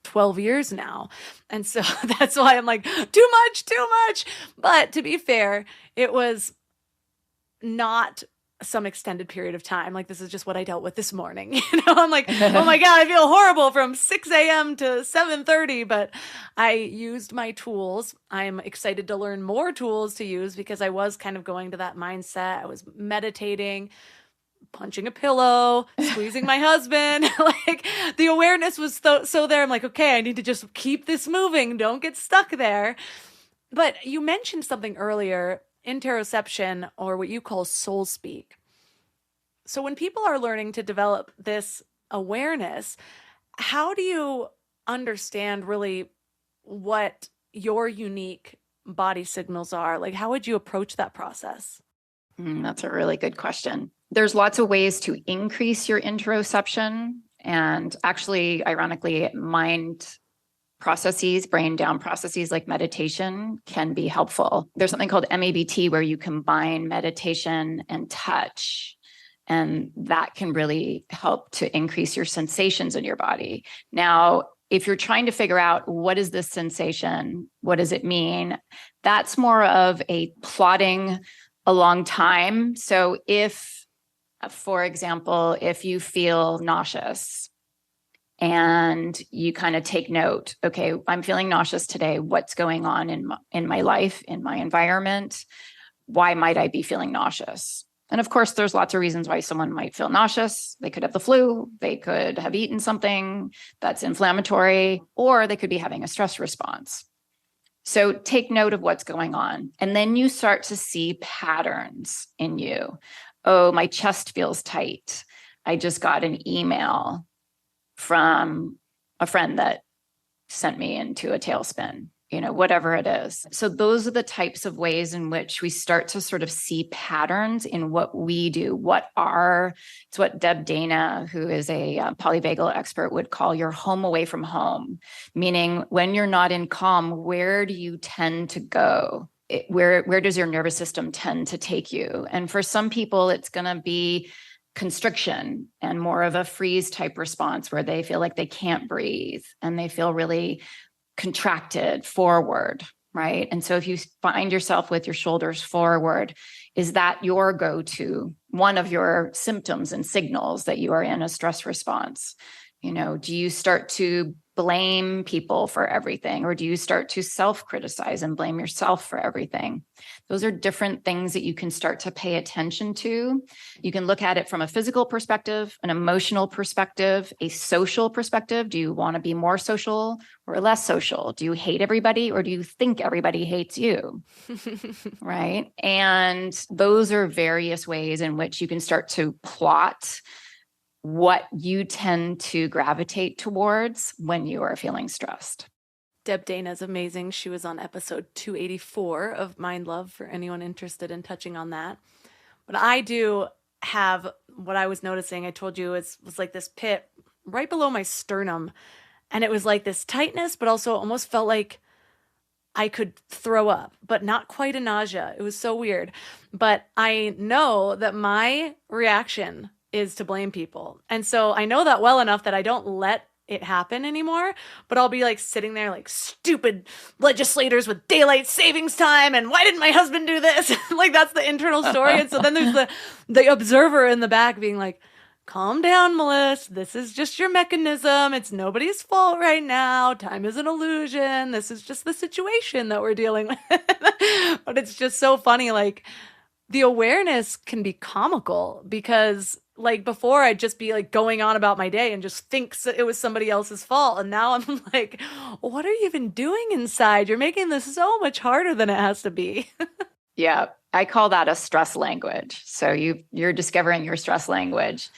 12 years now. And so that's why I'm like, too much. But to be fair, it was not some extended period of time. Like, this is just what I dealt with this morning. I'm like, oh my God, I feel horrible from 6 a.m. to 7:30, but I used my tools. I'm excited to learn more tools to use, because I was kind of going to that mindset. I was meditating, punching a pillow, squeezing my husband. Like, the awareness was so there. I'm like, okay, I need to just keep this moving. Don't get stuck there. But you mentioned something earlier, interoception, or what you call soul speak. So when people are learning to develop this awareness, how do you understand really what your unique body signals are? Like, how would you approach that process? That's a really good question. There's lots of ways to increase your interoception. And actually, ironically, mind processes, brain down processes like meditation can be helpful. There's something called MABT where you combine meditation and touch. And that can really help to increase your sensations in your body. Now, if you're trying to figure out what is this sensation, what does it mean, that's more of a plotting a long time. So if, for example, if you feel nauseous and you kind of take note, okay, I'm feeling nauseous today. What's going on in my life, in my environment? Why might I be feeling nauseous? And of course, there's lots of reasons why someone might feel nauseous. They could have the flu, they could have eaten something that's inflammatory, or they could be having a stress response. So take note of what's going on. And then you start to see patterns in you. Oh, my chest feels tight. I just got an email from a friend that sent me into a tailspin, whatever it is. So those are the types of ways in which we start to sort of see patterns in what we do, it's what Deb Dana, who is a polyvagal expert, would call your home away from home, meaning when you're not in calm, where do you tend to go? Where does your nervous system tend to take you? And for some people, it's going to be constriction and more of a freeze type response where they feel like they can't breathe and they feel really contracted forward, right? And so if you find yourself with your shoulders forward, is that your go-to, one of your symptoms and signals that you are in a stress response? Do you start to blame people for everything, or do you start to self-criticize and blame yourself for everything? Those are different things that you can start to pay attention to. You can look at it from a physical perspective, an emotional perspective, a social perspective. Do you want to be more social or less social? Do you hate everybody, or do you think everybody hates you? Right? And those are various ways in which you can start to plot what you tend to gravitate towards when you are feeling stressed. Deb Dana is amazing. She was on episode 284 of Mind Love for anyone interested in touching on that. But I do have what I was noticing, I told you, was like this pit right below my sternum. And it was like this tightness, but also almost felt like I could throw up, but not quite a nausea. It was so weird. But I know that my reaction is to blame people. And so I know that well enough that I don't let it happen anymore, but I'll be like sitting there like stupid legislators with daylight savings time. And why didn't my husband do this? Like that's the internal story. And so then there's the observer in the back being like, calm down, Melissa. This is just your mechanism. It's nobody's fault right now. Time is an illusion. This is just the situation that we're dealing with. But it's just so funny. Like the awareness can be comical because like before I'd just be like going on about my day and just think it was somebody else's fault. And now I'm like, what are you even doing inside? You're making this so much harder than it has to be. Yeah, I call that a stress language. So you're discovering your stress language.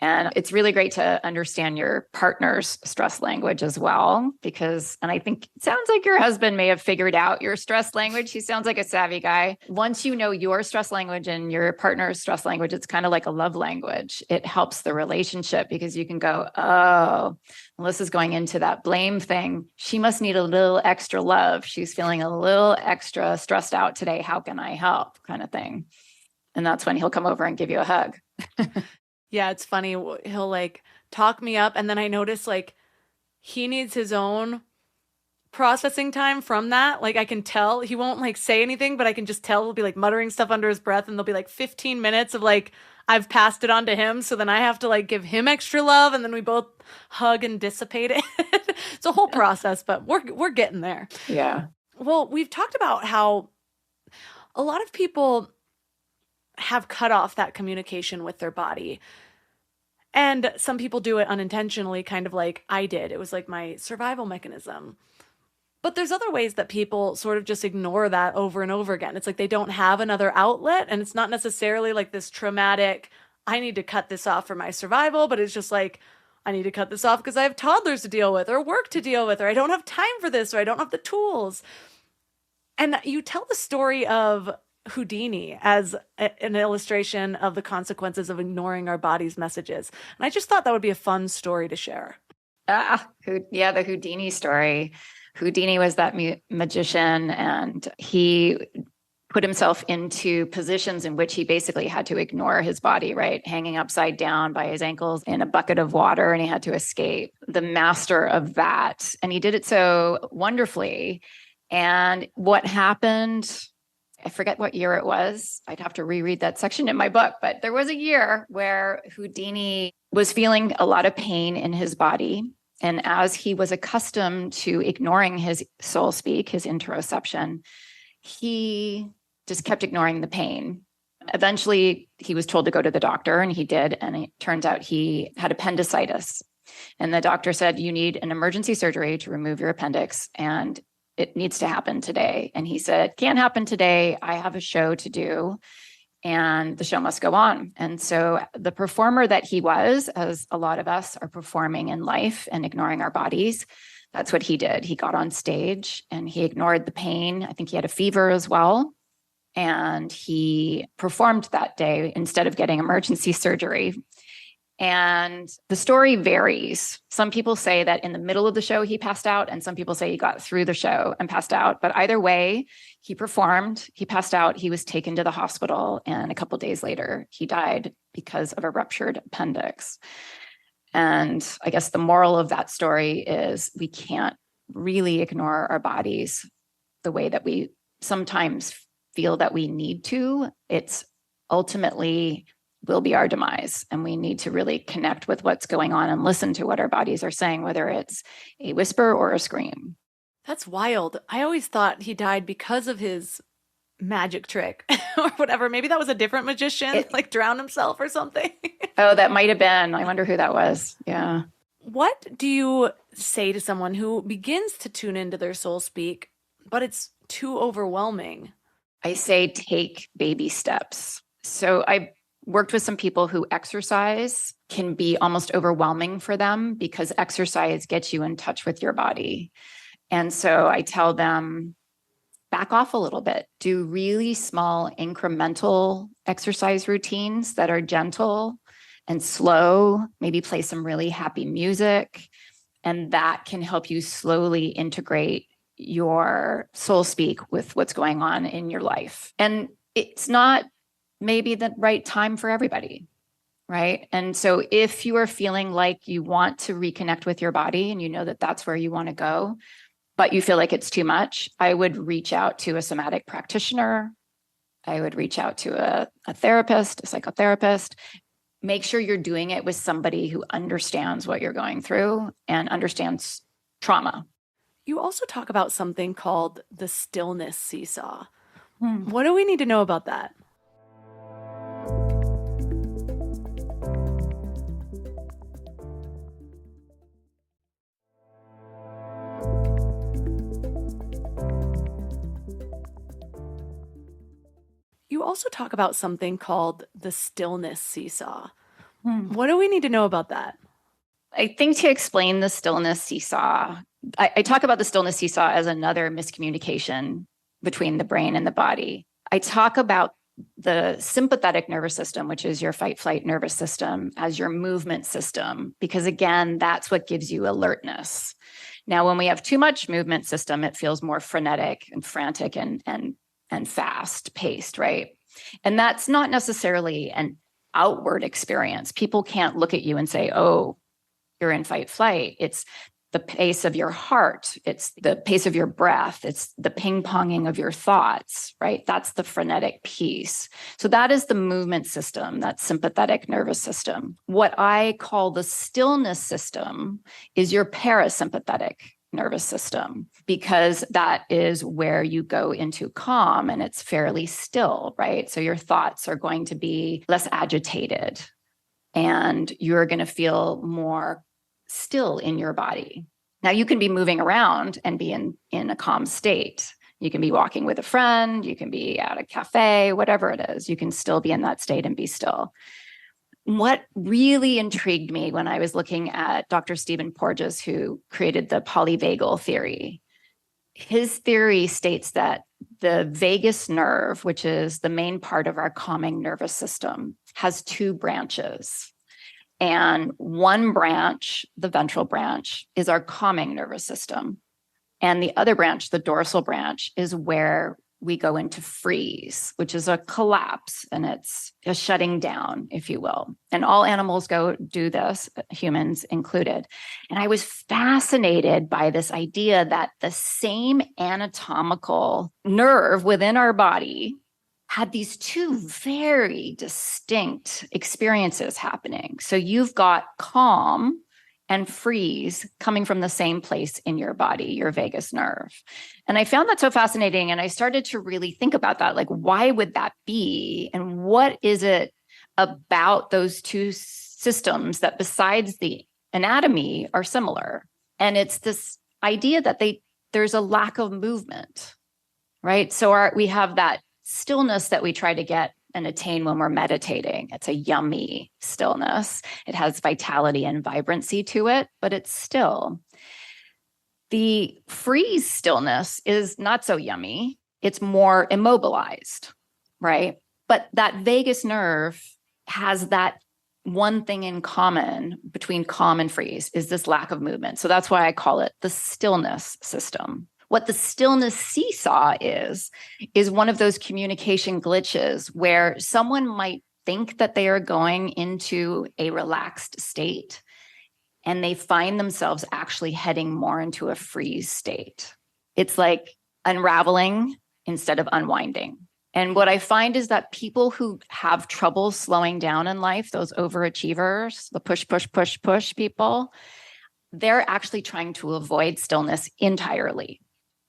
And it's really great to understand your partner's stress language as well, and I think it sounds like your husband may have figured out your stress language. He sounds like a savvy guy. Once you know your stress language and your partner's stress language, it's kind of like a love language. It helps the relationship because you can go, oh, Melissa's going into that blame thing. She must need a little extra love. She's feeling a little extra stressed out today. How can I help? Kind of thing. And that's when he'll come over and give you a hug. Yeah, it's funny. He'll like talk me up, and then I notice like he needs his own processing time from that. Like I can tell he won't like say anything, but I can just tell he'll be like muttering stuff under his breath, and there'll be like 15 minutes of like I've passed it on to him, so then I have to like give him extra love, and then we both hug and dissipate it. It's a whole process, but we're getting there. Yeah. Well, we've talked about how a lot of people have cut off that communication with their body. And some people do it unintentionally, kind of like I did. It was like my survival mechanism. But there's other ways that people sort of just ignore that over and over again. It's like they don't have another outlet, and it's not necessarily like this traumatic, I need to cut this off for my survival, but it's just like, I need to cut this off because I have toddlers to deal with or work to deal with, or I don't have time for this, or I don't have the tools. And you tell the story of Houdini as an illustration of the consequences of ignoring our body's messages. And I just thought that would be a fun story to share. Yeah, the Houdini story. Houdini was that magician, and he put himself into positions in which he basically had to ignore his body, right? Hanging upside down by his ankles in a bucket of water, and he had to escape. The master of that. And he did it so wonderfully. And what happened, I forget what year it was. I'd have to reread that section in my book, but there was a year where Houdini was feeling a lot of pain in his body. And as he was accustomed to ignoring his soul speak, his interoception, he just kept ignoring the pain. Eventually, he was told to go to the doctor, and he did. And it turns out he had appendicitis. And the doctor said, you need an emergency surgery to remove your appendix, and it needs to happen today. And he said, can't happen today. I have a show to do, and the show must go on. And so the performer that he was, as a lot of us are performing in life and ignoring our bodies, that's what he did. He got on stage and he ignored the pain. I think he had a fever as well. And he performed that day instead of getting emergency surgery. And the story varies. Some people say that in the middle of the show, he passed out, and some people say he got through the show and passed out. But either way, he performed, he passed out, he was taken to the hospital, and a couple of days later, he died because of a ruptured appendix. And I guess the moral of that story is we can't really ignore our bodies the way that we sometimes feel that we need to. It's ultimately will be our demise. And we need to really connect with what's going on and listen to what our bodies are saying, whether it's a whisper or a scream. That's wild. I always thought he died because of his magic trick or whatever. Maybe that was a different magician, like drowned himself or something. Oh, that might have been. I wonder who that was. Yeah. What do you say to someone who begins to tune into their soul speak, but it's too overwhelming? I say take baby steps. So I worked with some people who exercise can be almost overwhelming for them because exercise gets you in touch with your body. And so I tell them, back off a little bit, do really small incremental exercise routines that are gentle and slow, maybe play some really happy music. And that can help you slowly integrate your soul speak with what's going on in your life. And it's not maybe the right time for everybody, right? And so if you are feeling like you want to reconnect with your body and you know that that's where you want to go, but you feel like it's too much, I would reach out to a somatic practitioner. I would reach out to a therapist, a psychotherapist. Make sure you're doing it with somebody who understands what you're going through and understands trauma. You also talk about something called the stillness seesaw. What do we need to know about that? You also talk about something called the stillness seesaw. What do we need to know about that? I think to explain the stillness seesaw, I talk about the stillness seesaw as another miscommunication between the brain and the body. I talk about the sympathetic nervous system, which is your fight-flight nervous system, as your movement system, because again, that's what gives you alertness. Now, when we have too much movement system, it feels more frenetic and frantic and fast-paced, right? And that's not necessarily an outward experience. People can't look at you and say, oh, you're in fight-flight. It's the pace of your heart. It's the pace of your breath. It's the ping-ponging of your thoughts, right? That's the frenetic piece. So that is the movement system, that sympathetic nervous system. What I call the stillness system is your parasympathetic nervous system, because that is where you go into calm and it's fairly still, right? So your thoughts are going to be less agitated and you're going to feel more still in your body. Now you can be moving around and be in a calm state. You can be walking with a friend, you can be at a cafe, whatever it is, you can still be in that state and be still. What really intrigued me when I was looking at Dr. Stephen Porges, who created the polyvagal theory, his theory states that the vagus nerve, which is the main part of our calming nervous system, has two branches. And one branch, the ventral branch, is our calming nervous system. And the other branch, the dorsal branch, is where we go into freeze, which is a collapse, and it's a shutting down, if you will. And all animals go do this, humans included. And I was fascinated by this idea that the same anatomical nerve within our body had these two very distinct experiences happening. So you've got calm and freeze coming from the same place in your body, your vagus nerve. And I found that so fascinating. And I started to really think about that. Like, why would that be? And what is it about those two systems that, besides the anatomy, are similar? And it's this idea that there's a lack of movement, right? So we have that stillness that we try to get and attain when we're meditating. It's a yummy stillness. It has vitality and vibrancy to it, but it's still. The freeze stillness is not so yummy. It's more immobilized, right? But that vagus nerve has that one thing in common between calm and freeze, is this lack of movement. So that's why I call it the stillness system. What the stillness seesaw is one of those communication glitches where someone might think that they are going into a relaxed state, and they find themselves actually heading more into a freeze state. It's like unraveling instead of unwinding. And what I find is that people who have trouble slowing down in life, those overachievers, the push people, they're actually trying to avoid stillness entirely.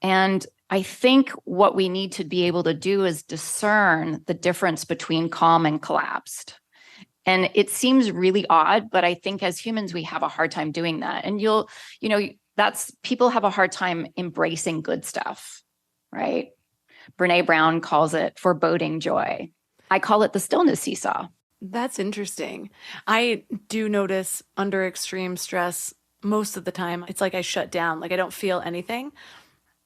And I think what we need to be able to do is discern the difference between calm and collapsed. And it seems really odd, but I think as humans, we have a hard time doing that. And people have a hard time embracing good stuff, right? Brene Brown calls it foreboding joy. I call it the stillness seesaw. That's interesting. I do notice under extreme stress, most of the time, it's like I shut down, like I don't feel anything.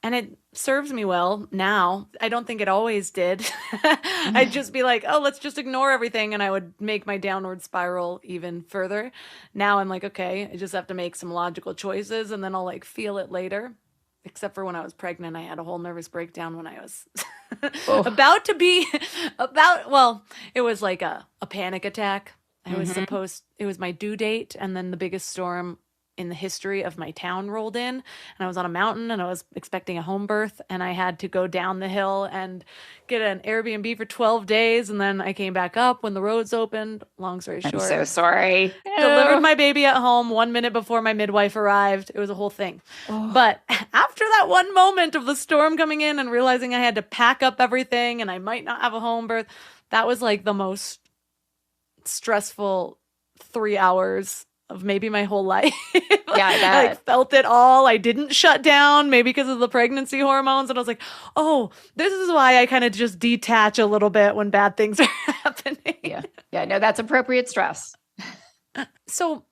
And it serves me well now. I don't think it always did. I'd just be like, oh, let's just ignore everything. And I would make my downward spiral even further. Now I'm like, okay, I just have to make some logical choices, and then I'll like feel it later. Except for when I was pregnant, I had a whole nervous breakdown when I was it was like a panic attack. It was my due date, and then the biggest storm in the history of my town rolled in, and I was on a mountain, and I was expecting a home birth, and I had to go down the hill and get an Airbnb for 12 days. And then I came back up when the roads opened. Long story short. I'm so sorry. Delivered my baby at home 1 minute before my midwife arrived. It was a whole thing. Oh. But after that one moment of the storm coming in and realizing I had to pack up everything and I might not have a home birth, that was like the most stressful 3 hours of maybe my whole life. Yeah, I like felt it all. I didn't shut down, maybe because of the pregnancy hormones. And I was like, oh, this is why I kind of just detach a little bit when bad things are happening. Yeah, no, that's appropriate stress. So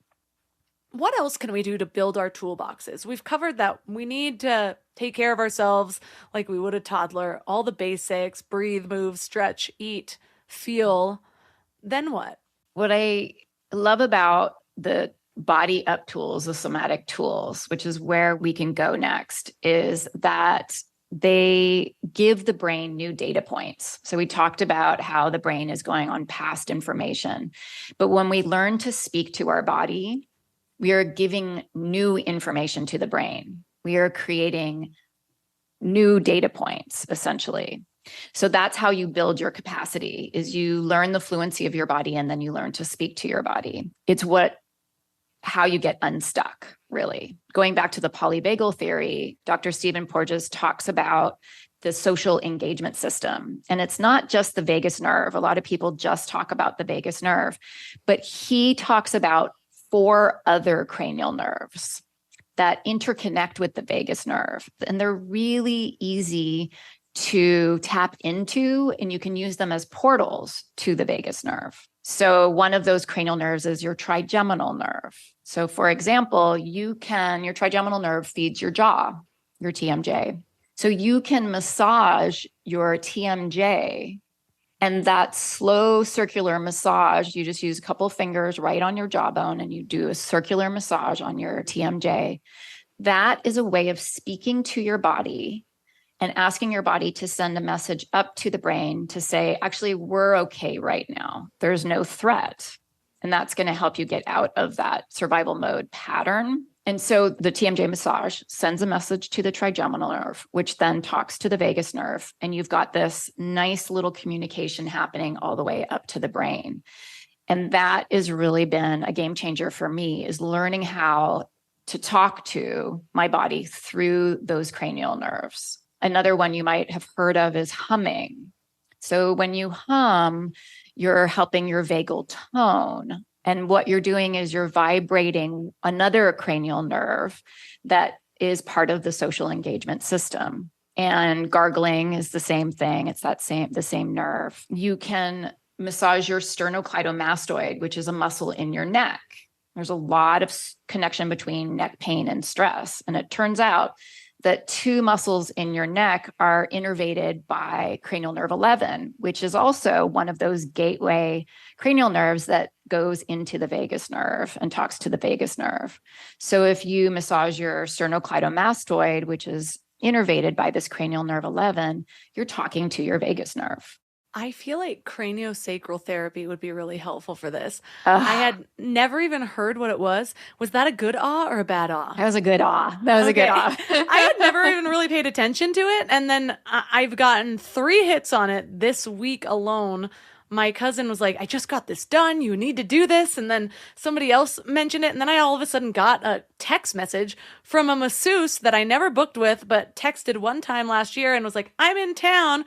what else can we do to build our toolboxes? We've covered that we need to take care of ourselves like we would a toddler, all the basics, breathe, move, stretch, eat, feel. Then what? What I love about the body up tools, the somatic tools, which is where we can go next, is that they give the brain new data points. So we talked about how the brain is going on past information. But when we learn to speak to our body, we are giving new information to the brain. We are creating new data points, essentially. So that's how you build your capacity, is you learn the fluency of your body, and then you learn to speak to your body. It's how you get unstuck, really. Going back to the polyvagal theory, Dr. Stephen Porges talks about the social engagement system. And it's not just the vagus nerve. A lot of people just talk about the vagus nerve, but he talks about 4 other cranial nerves that interconnect with the vagus nerve. And they're really easy to tap into, and you can use them as portals to the vagus nerve. So one of those cranial nerves is your trigeminal nerve. So for example, your trigeminal nerve feeds your jaw, your TMJ. So you can massage your TMJ, and that slow circular massage, you just use a couple of fingers right on your jawbone and you do a circular massage on your TMJ. That is a way of speaking to your body and asking your body to send a message up to the brain to say, actually, we're okay right now. There's no threat. And that's going to help you get out of that survival mode pattern. And so the TMJ massage sends a message to the trigeminal nerve, which then talks to the vagus nerve. And you've got this nice little communication happening all the way up to the brain. And that has really been a game changer for me, is learning how to talk to my body through those cranial nerves. Another one you might have heard of is humming. So when you hum, you're helping your vagal tone. And what you're doing is you're vibrating another cranial nerve that is part of the social engagement system. And gargling is the same thing. It's the same nerve. You can massage your sternocleidomastoid, which is a muscle in your neck. There's a lot of connection between neck pain and stress. And it turns out that two muscles in your neck are innervated by cranial nerve 11, which is also one of those gateway cranial nerves that goes into the vagus nerve and talks to the vagus nerve. So if you massage your sternocleidomastoid, which is innervated by this cranial nerve 11, you're talking to your vagus nerve. I feel like craniosacral therapy would be really helpful for this. I had never even heard what it was. Was that a good awe or a bad awe? That was a good awe. That was a good awe. I had never even really paid attention to it. And then I've gotten 3 hits on it this week alone. My cousin was like, I just got this done. You need to do this. And then somebody else mentioned it. And then I all of a sudden got a text message from a masseuse that I never booked with, but texted one time last year and was like, I'm in town.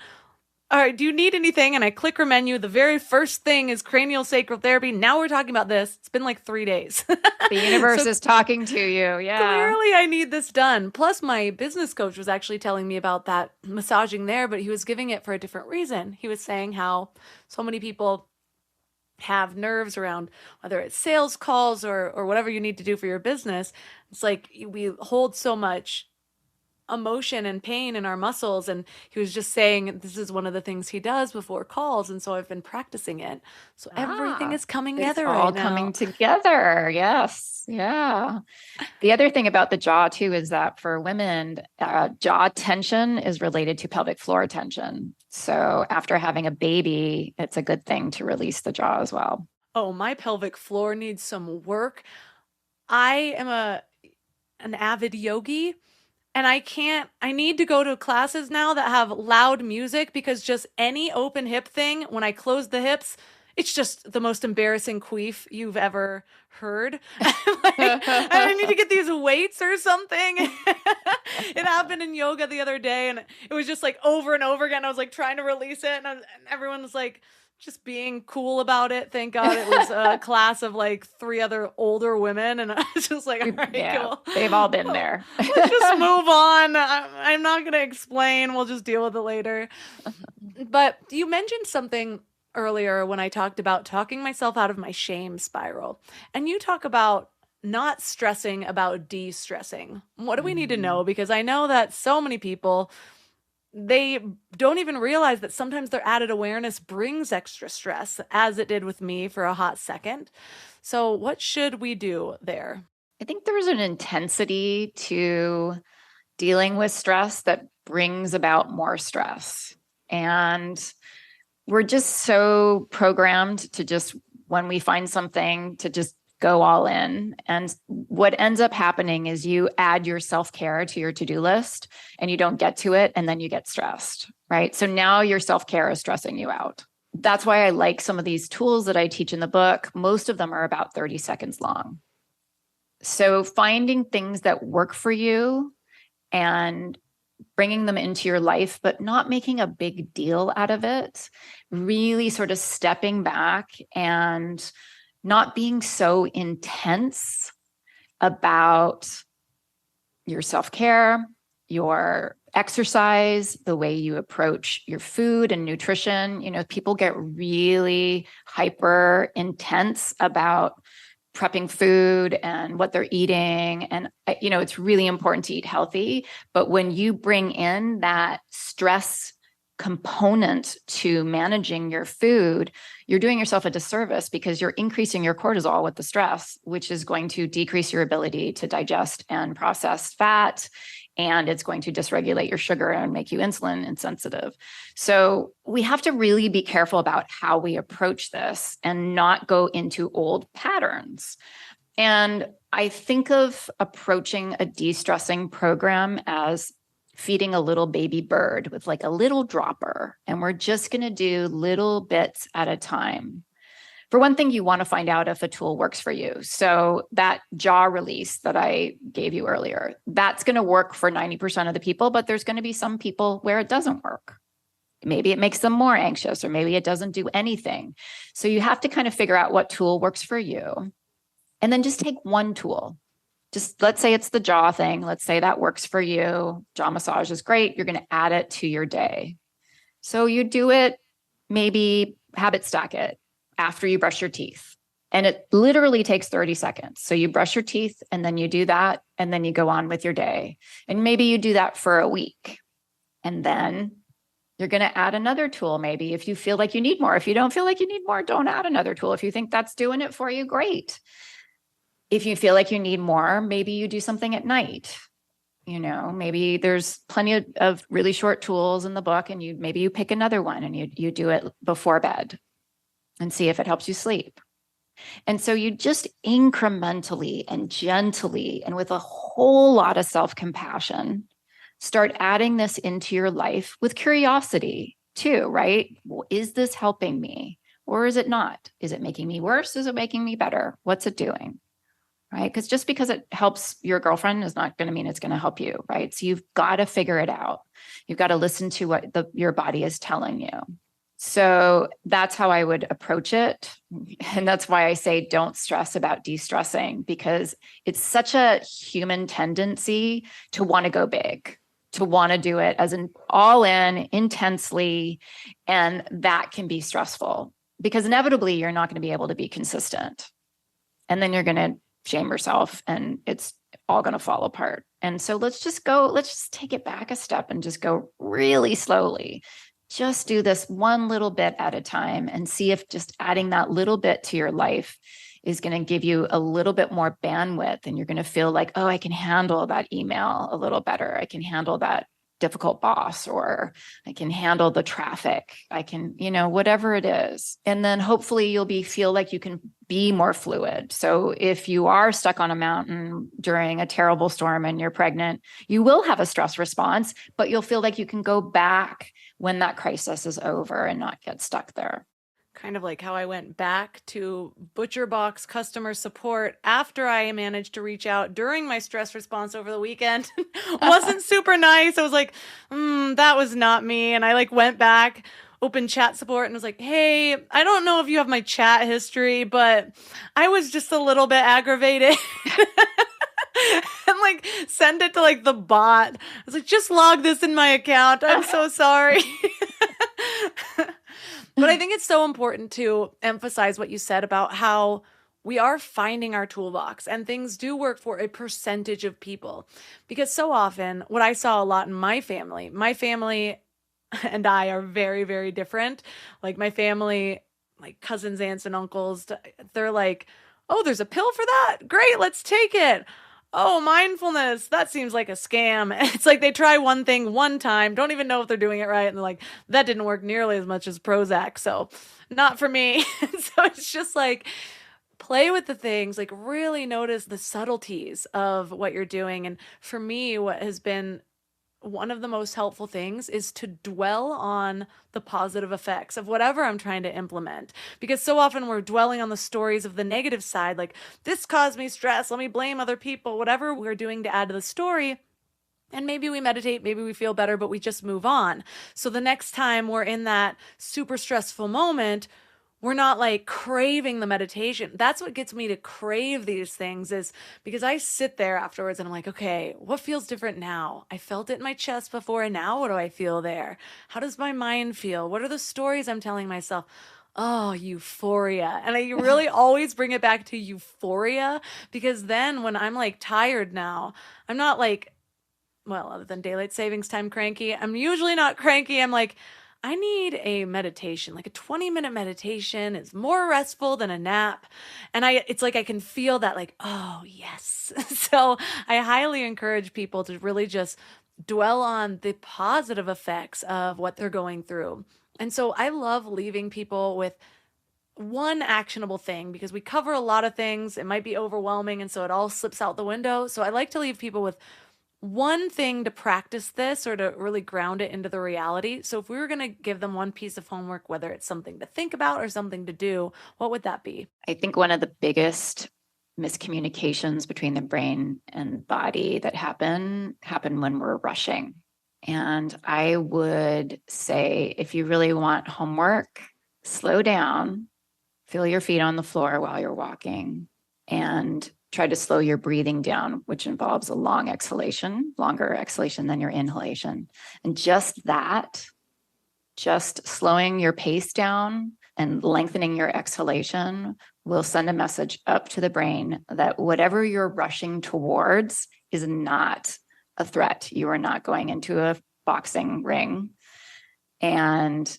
All right, do you need anything? And I click her menu. The very first thing is craniosacral therapy. Now we're talking about this. It's been like 3 days. The universe is talking to you. Yeah. Clearly I need this done. Plus my business coach was actually telling me about that massaging there, but he was giving it for a different reason. He was saying how so many people have nerves around whether it's sales calls or whatever you need to do for your business. It's like we hold so much emotion and pain in our muscles, and he was just saying this is one of the things he does before calls, and so I've been practicing it. So everything is coming together right now. It's all coming together. Yes. Yeah. The other thing about the jaw too is that for women, jaw tension is related to pelvic floor tension. So after having a baby, it's a good thing to release the jaw as well. Oh, my pelvic floor needs some work. I am an avid yogi. And I need to go to classes now that have loud music, because just any open hip thing, when I close the hips, it's just the most embarrassing queef you've ever heard. I need to get these weights or something. It happened in yoga the other day, and it was just like over and over again. I was like trying to release it, and everyone was like, just being cool about it. Thank God it was a class of like 3 other older women. And I was just like, all right, cool. They've all been there. Let's just move on. I'm not going to explain. We'll just deal with it later. But you mentioned something earlier when I talked about talking myself out of my shame spiral. And you talk about not stressing about de-stressing. What do we need to know? Because I know that so many people, they don't even realize that sometimes their added awareness brings extra stress, as it did with me for a hot second. So what should we do there? I think there's an intensity to dealing with stress that brings about more stress. And we're just so programmed to just, when we find something, to just go all in. And what ends up happening is you add your self-care to your to-do list and you don't get to it, and then you get stressed, right? So now your self-care is stressing you out. That's why I like some of these tools that I teach in the book. Most of them are about 30 seconds long. So finding things that work for you and bringing them into your life, but not making a big deal out of it, really sort of stepping back and not being so intense about your self-care, your exercise, the way you approach your food and nutrition. You know, people get really hyper intense about prepping food and what they're eating. And, it's really important to eat healthy. But when you bring in that stress component to managing your food, you're doing yourself a disservice because you're increasing your cortisol with the stress, which is going to decrease your ability to digest and process fat. And it's going to dysregulate your sugar and make you insulin insensitive. So we have to really be careful about how we approach this and not go into old patterns. And I think of approaching a de-stressing program as feeding a little baby bird with like a little dropper. And we're just going to do little bits at a time. For one thing, you want to find out if a tool works for you. So that jaw release that I gave you earlier, that's going to work for 90% of the people, but there's going to be some people where it doesn't work. Maybe it makes them more anxious, or maybe it doesn't do anything. So you have to kind of figure out what tool works for you. And then just take one tool. Just let's say it's the jaw thing. Let's say that works for you. Jaw massage is great. You're going to add it to your day. So you do it, maybe habit stack it after you brush your teeth. And it literally takes 30 seconds. So you brush your teeth and then you do that. And then you go on with your day. And maybe you do that for a week. And then you're going to add another tool, maybe if you feel like you need more. If you don't feel like you need more, don't add another tool. If you think that's doing it for you, great. If you feel like you need more, maybe you do something at night. Maybe there's plenty of really short tools in the book, and maybe you pick another one and you do it before bed and see if it helps you sleep. And so you just incrementally and gently and with a whole lot of self-compassion start adding this into your life with curiosity too, right? Well, is this helping me or is it not? Is it making me worse? Is it making me better? What's it doing? Right? Because just because it helps your girlfriend is not going to mean it's going to help you, right? So you've got to figure it out. You've got to listen to what your body is telling you. So that's how I would approach it. And that's why I say don't stress about de-stressing, because it's such a human tendency to want to go big, to want to do it as an all in intensely. And that can be stressful because inevitably you're not going to be able to be consistent. And then you're going to shame yourself and it's all going to fall apart. And so let's just take it back a step and just go really slowly. Just do this one little bit at a time and see if just adding that little bit to your life is going to give you a little bit more bandwidth. And you're going to feel like, oh, I can handle that email a little better. I can handle that difficult boss, or I can handle the traffic. I can, whatever it is. And then hopefully you'll feel like you can be more fluid. So if you are stuck on a mountain during a terrible storm and you're pregnant, you will have a stress response, but you'll feel like you can go back when that crisis is over and not get stuck there. Kind of like how I went back to Butcher Box customer support after I managed to reach out during my stress response over the weekend. Wasn't super nice. I was like, that was not me. And I went back, opened chat support and was like, hey, I don't know if you have my chat history, but I was just a little bit aggravated. And send it to the bot. I was like, just log this in my account. I'm so sorry. But I think it's so important to emphasize what you said about how we are finding our toolbox and things do work for a percentage of people. Because so often, what I saw a lot in my family and I are very, very different. My family, cousins, aunts, and uncles, they're like, oh, there's a pill for that? Great, let's take it. Oh, mindfulness, that seems like a scam. It's they try one thing one time, don't even know if they're doing it right. And they're like, that didn't work nearly as much as Prozac. So not for me. So it's just play with the things, really notice the subtleties of what you're doing. And for me, what has been one of the most helpful things is to dwell on the positive effects of whatever I'm trying to implement. Because so often we're dwelling on the stories of the negative side, this caused me stress, let me blame other people, whatever we're doing to add to the story. And maybe we meditate, maybe we feel better, but we just move on. So the next time we're in that super stressful moment, we're not craving the meditation. That's what gets me to crave these things, is because I sit there afterwards and I'm like, okay, what feels different now? I felt it in my chest before, and now what do I feel there? How does my mind feel? What are the stories I'm telling myself? Oh, euphoria. And I really always bring it back to euphoria, because then when I'm like tired now, I'm not like, well, other than daylight savings time cranky, I'm usually not cranky. I'm like, I need a meditation. Like a 20-minute meditation is more restful than a nap. And it's like I can feel that, like, oh, yes. So I highly encourage people to really just dwell on the positive effects of what they're going through. And so I love leaving people with one actionable thing, because we cover a lot of things. It might be overwhelming, and so it all slips out the window. So I like to leave people with one thing to practice this, or to really ground it into the reality. So if we were going to give them one piece of homework, whether it's something to think about or something to do, what would that be? I think one of the biggest miscommunications between the brain and body that happen when we're rushing. And I would say, if you really want homework, slow down, feel your feet on the floor while you're walking, and try to slow your breathing down, which involves a longer exhalation than your inhalation. And just slowing your pace down and lengthening your exhalation will send a message up to the brain that whatever you're rushing towards is not a threat. You are not going into a boxing ring, and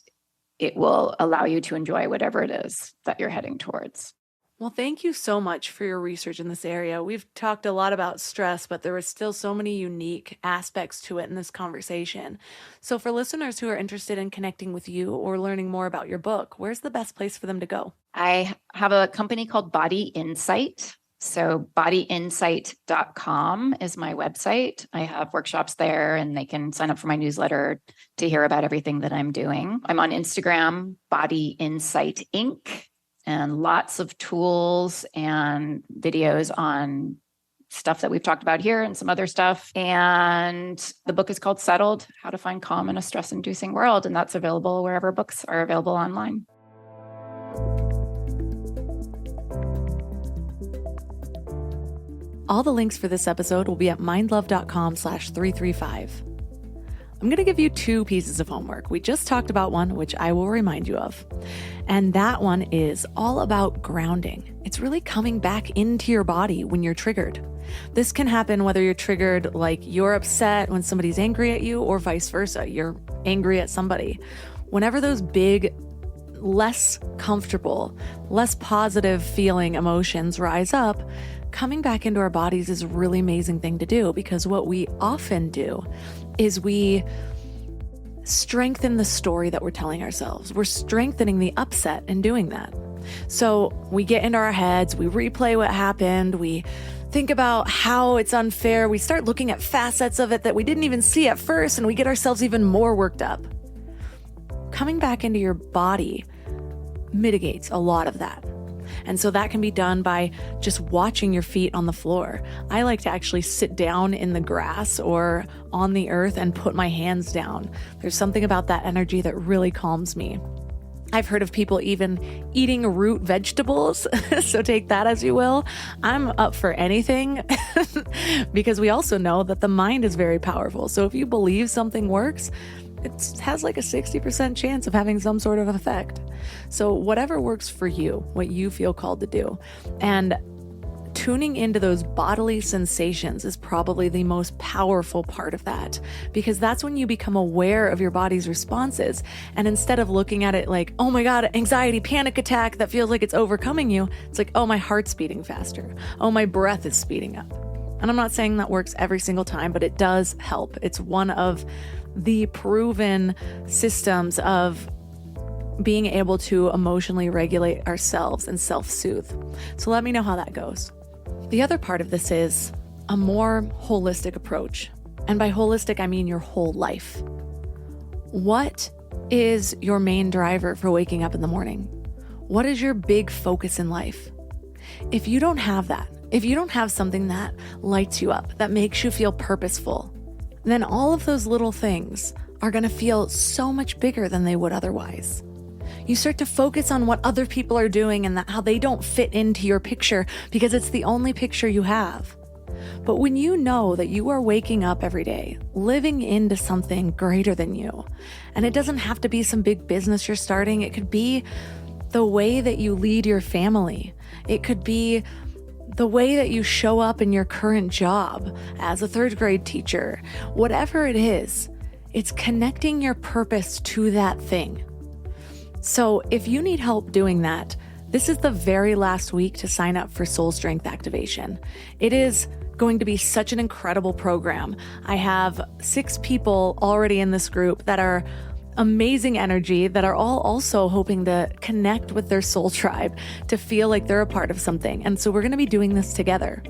it will allow you to enjoy whatever it is that you're heading towards. Well, thank you so much for your research in this area. We've talked a lot about stress, but there were still so many unique aspects to it in this conversation. So for listeners who are interested in connecting with you or learning more about your book, where's the best place for them to go? I have a company called Body Insight. So bodyinsight.com is my website. I have workshops there, and they can sign up for my newsletter to hear about everything that I'm doing. I'm on Instagram, Body Insight Inc., and lots of tools and videos on stuff that we've talked about here and some other stuff. And the book is called Settled: How to Find Calm in a Stress-Inducing World. And that's available wherever books are available online. All the links for this episode will be at mindlove.com/335. I'm going to give you 2 pieces of homework. We just talked about one, which I will remind you of. And that one is all about grounding. It's really coming back into your body when you're triggered. This can happen whether you're triggered, like you're upset when somebody's angry at you, or vice versa. You're angry at somebody. Whenever those big, less comfortable, less positive feeling emotions rise up, coming back into our bodies is a really amazing thing to do, because what we often do is we strengthen the story that we're telling ourselves. We're strengthening the upset in doing that. So we get into our heads, we replay what happened, we think about how it's unfair, we start looking at facets of it that we didn't even see at first, and we get ourselves even more worked up. Coming back into your body mitigates a lot of that. And so that can be done by just watching your feet on the floor. I like to actually sit down in the grass or on the earth and put my hands down. There's something about that energy that really calms me. I've heard of people even eating root vegetables, so take that as you will. I'm up for anything because we also know that the mind is very powerful. So if you believe something works, it has like a 60% chance of having some sort of effect. So whatever works for you, what you feel called to do. And tuning into those bodily sensations is probably the most powerful part of that, because that's when you become aware of your body's responses. And instead of looking at it like, oh my God, anxiety, panic attack that feels like it's overcoming you, it's like, oh, my heart's beating faster. Oh, my breath is speeding up. And I'm not saying that works every single time, but it does help. It's one of the proven systems of being able to emotionally regulate ourselves and self-soothe. So let me know how that goes. The other part of this is a more holistic approach. And by holistic, I mean your whole life. What is your main driver for waking up in the morning? What is your big focus in life? If you don't have that, if you don't have something that lights you up, that makes you feel purposeful, then all of those little things are going to feel so much bigger than they would otherwise. You start to focus on what other people are doing and how they don't fit into your picture because it's the only picture you have. But when you know that you are waking up every day, living into something greater than you, and it doesn't have to be some big business you're starting, it could be the way that you lead your family. It could be the way that you show up in your current job as a third grade teacher. Whatever it is, it's connecting your purpose to that thing. So if you need help doing that, this is the very last week to sign up for Soul Strength Activation. It is going to be such an incredible program. I have 6 people already in this group that are amazing energy, that are all also hoping to connect with their soul tribe, to feel like they're a part of something. And so we're going to be doing this together.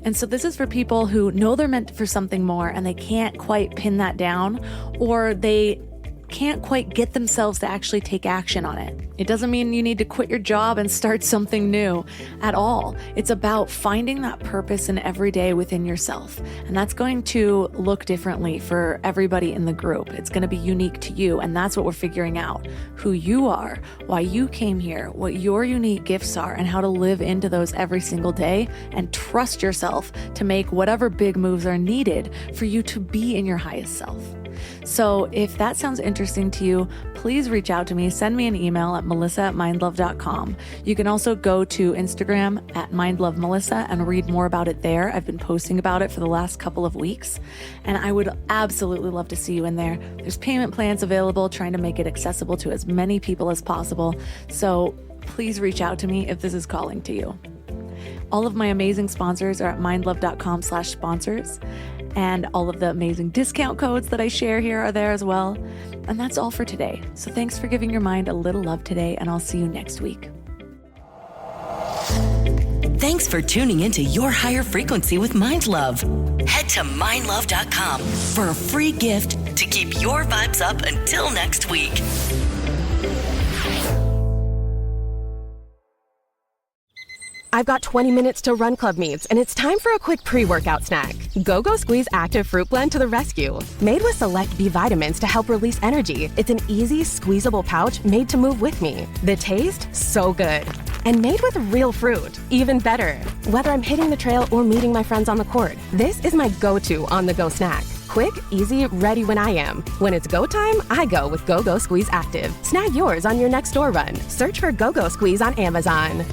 And so this is for people who know they're meant for something more and they can't quite pin that down, or they can't quite get themselves to actually take action on it. It doesn't mean you need to quit your job and start something new at all. It's about finding that purpose in every day within yourself. And that's going to look differently for everybody in the group. It's going to be unique to you. And that's what we're figuring out: who you are, why you came here, what your unique gifts are, and how to live into those every single day and trust yourself to make whatever big moves are needed for you to be in your highest self. So if that sounds interesting to you, please reach out to me. Send me an email at melissa@mindlove.com. You can also go to Instagram at mindlovemelissa and read more about it there. I've been posting about it for the last couple of weeks, and I would absolutely love to see you in there. There's payment plans available, trying to make it accessible to as many people as possible. So please reach out to me if this is calling to you. All of my amazing sponsors are at mindlove.com/sponsors. And all of the amazing discount codes that I share here are there as well. And that's all for today. So thanks for giving your mind a little love today, and I'll see you next week. Thanks for tuning into Your Higher Frequency with Mind Love. Head to mindlove.com for a free gift to keep your vibes up until next week. I've got 20 minutes till Run Club meets, and it's time for a quick pre-workout snack. Go Squeeze Active Fruit Blend to the rescue. Made with select B vitamins to help release energy, it's an easy, squeezable pouch made to move with me. The taste? So good. And made with real fruit. Even better. Whether I'm hitting the trail or meeting my friends on the court, this is my go-to on-the-go snack. Quick, easy, ready when I am. When it's go time, I go with Go Squeeze Active. Snag yours on your next store run. Search for Go Squeeze on Amazon.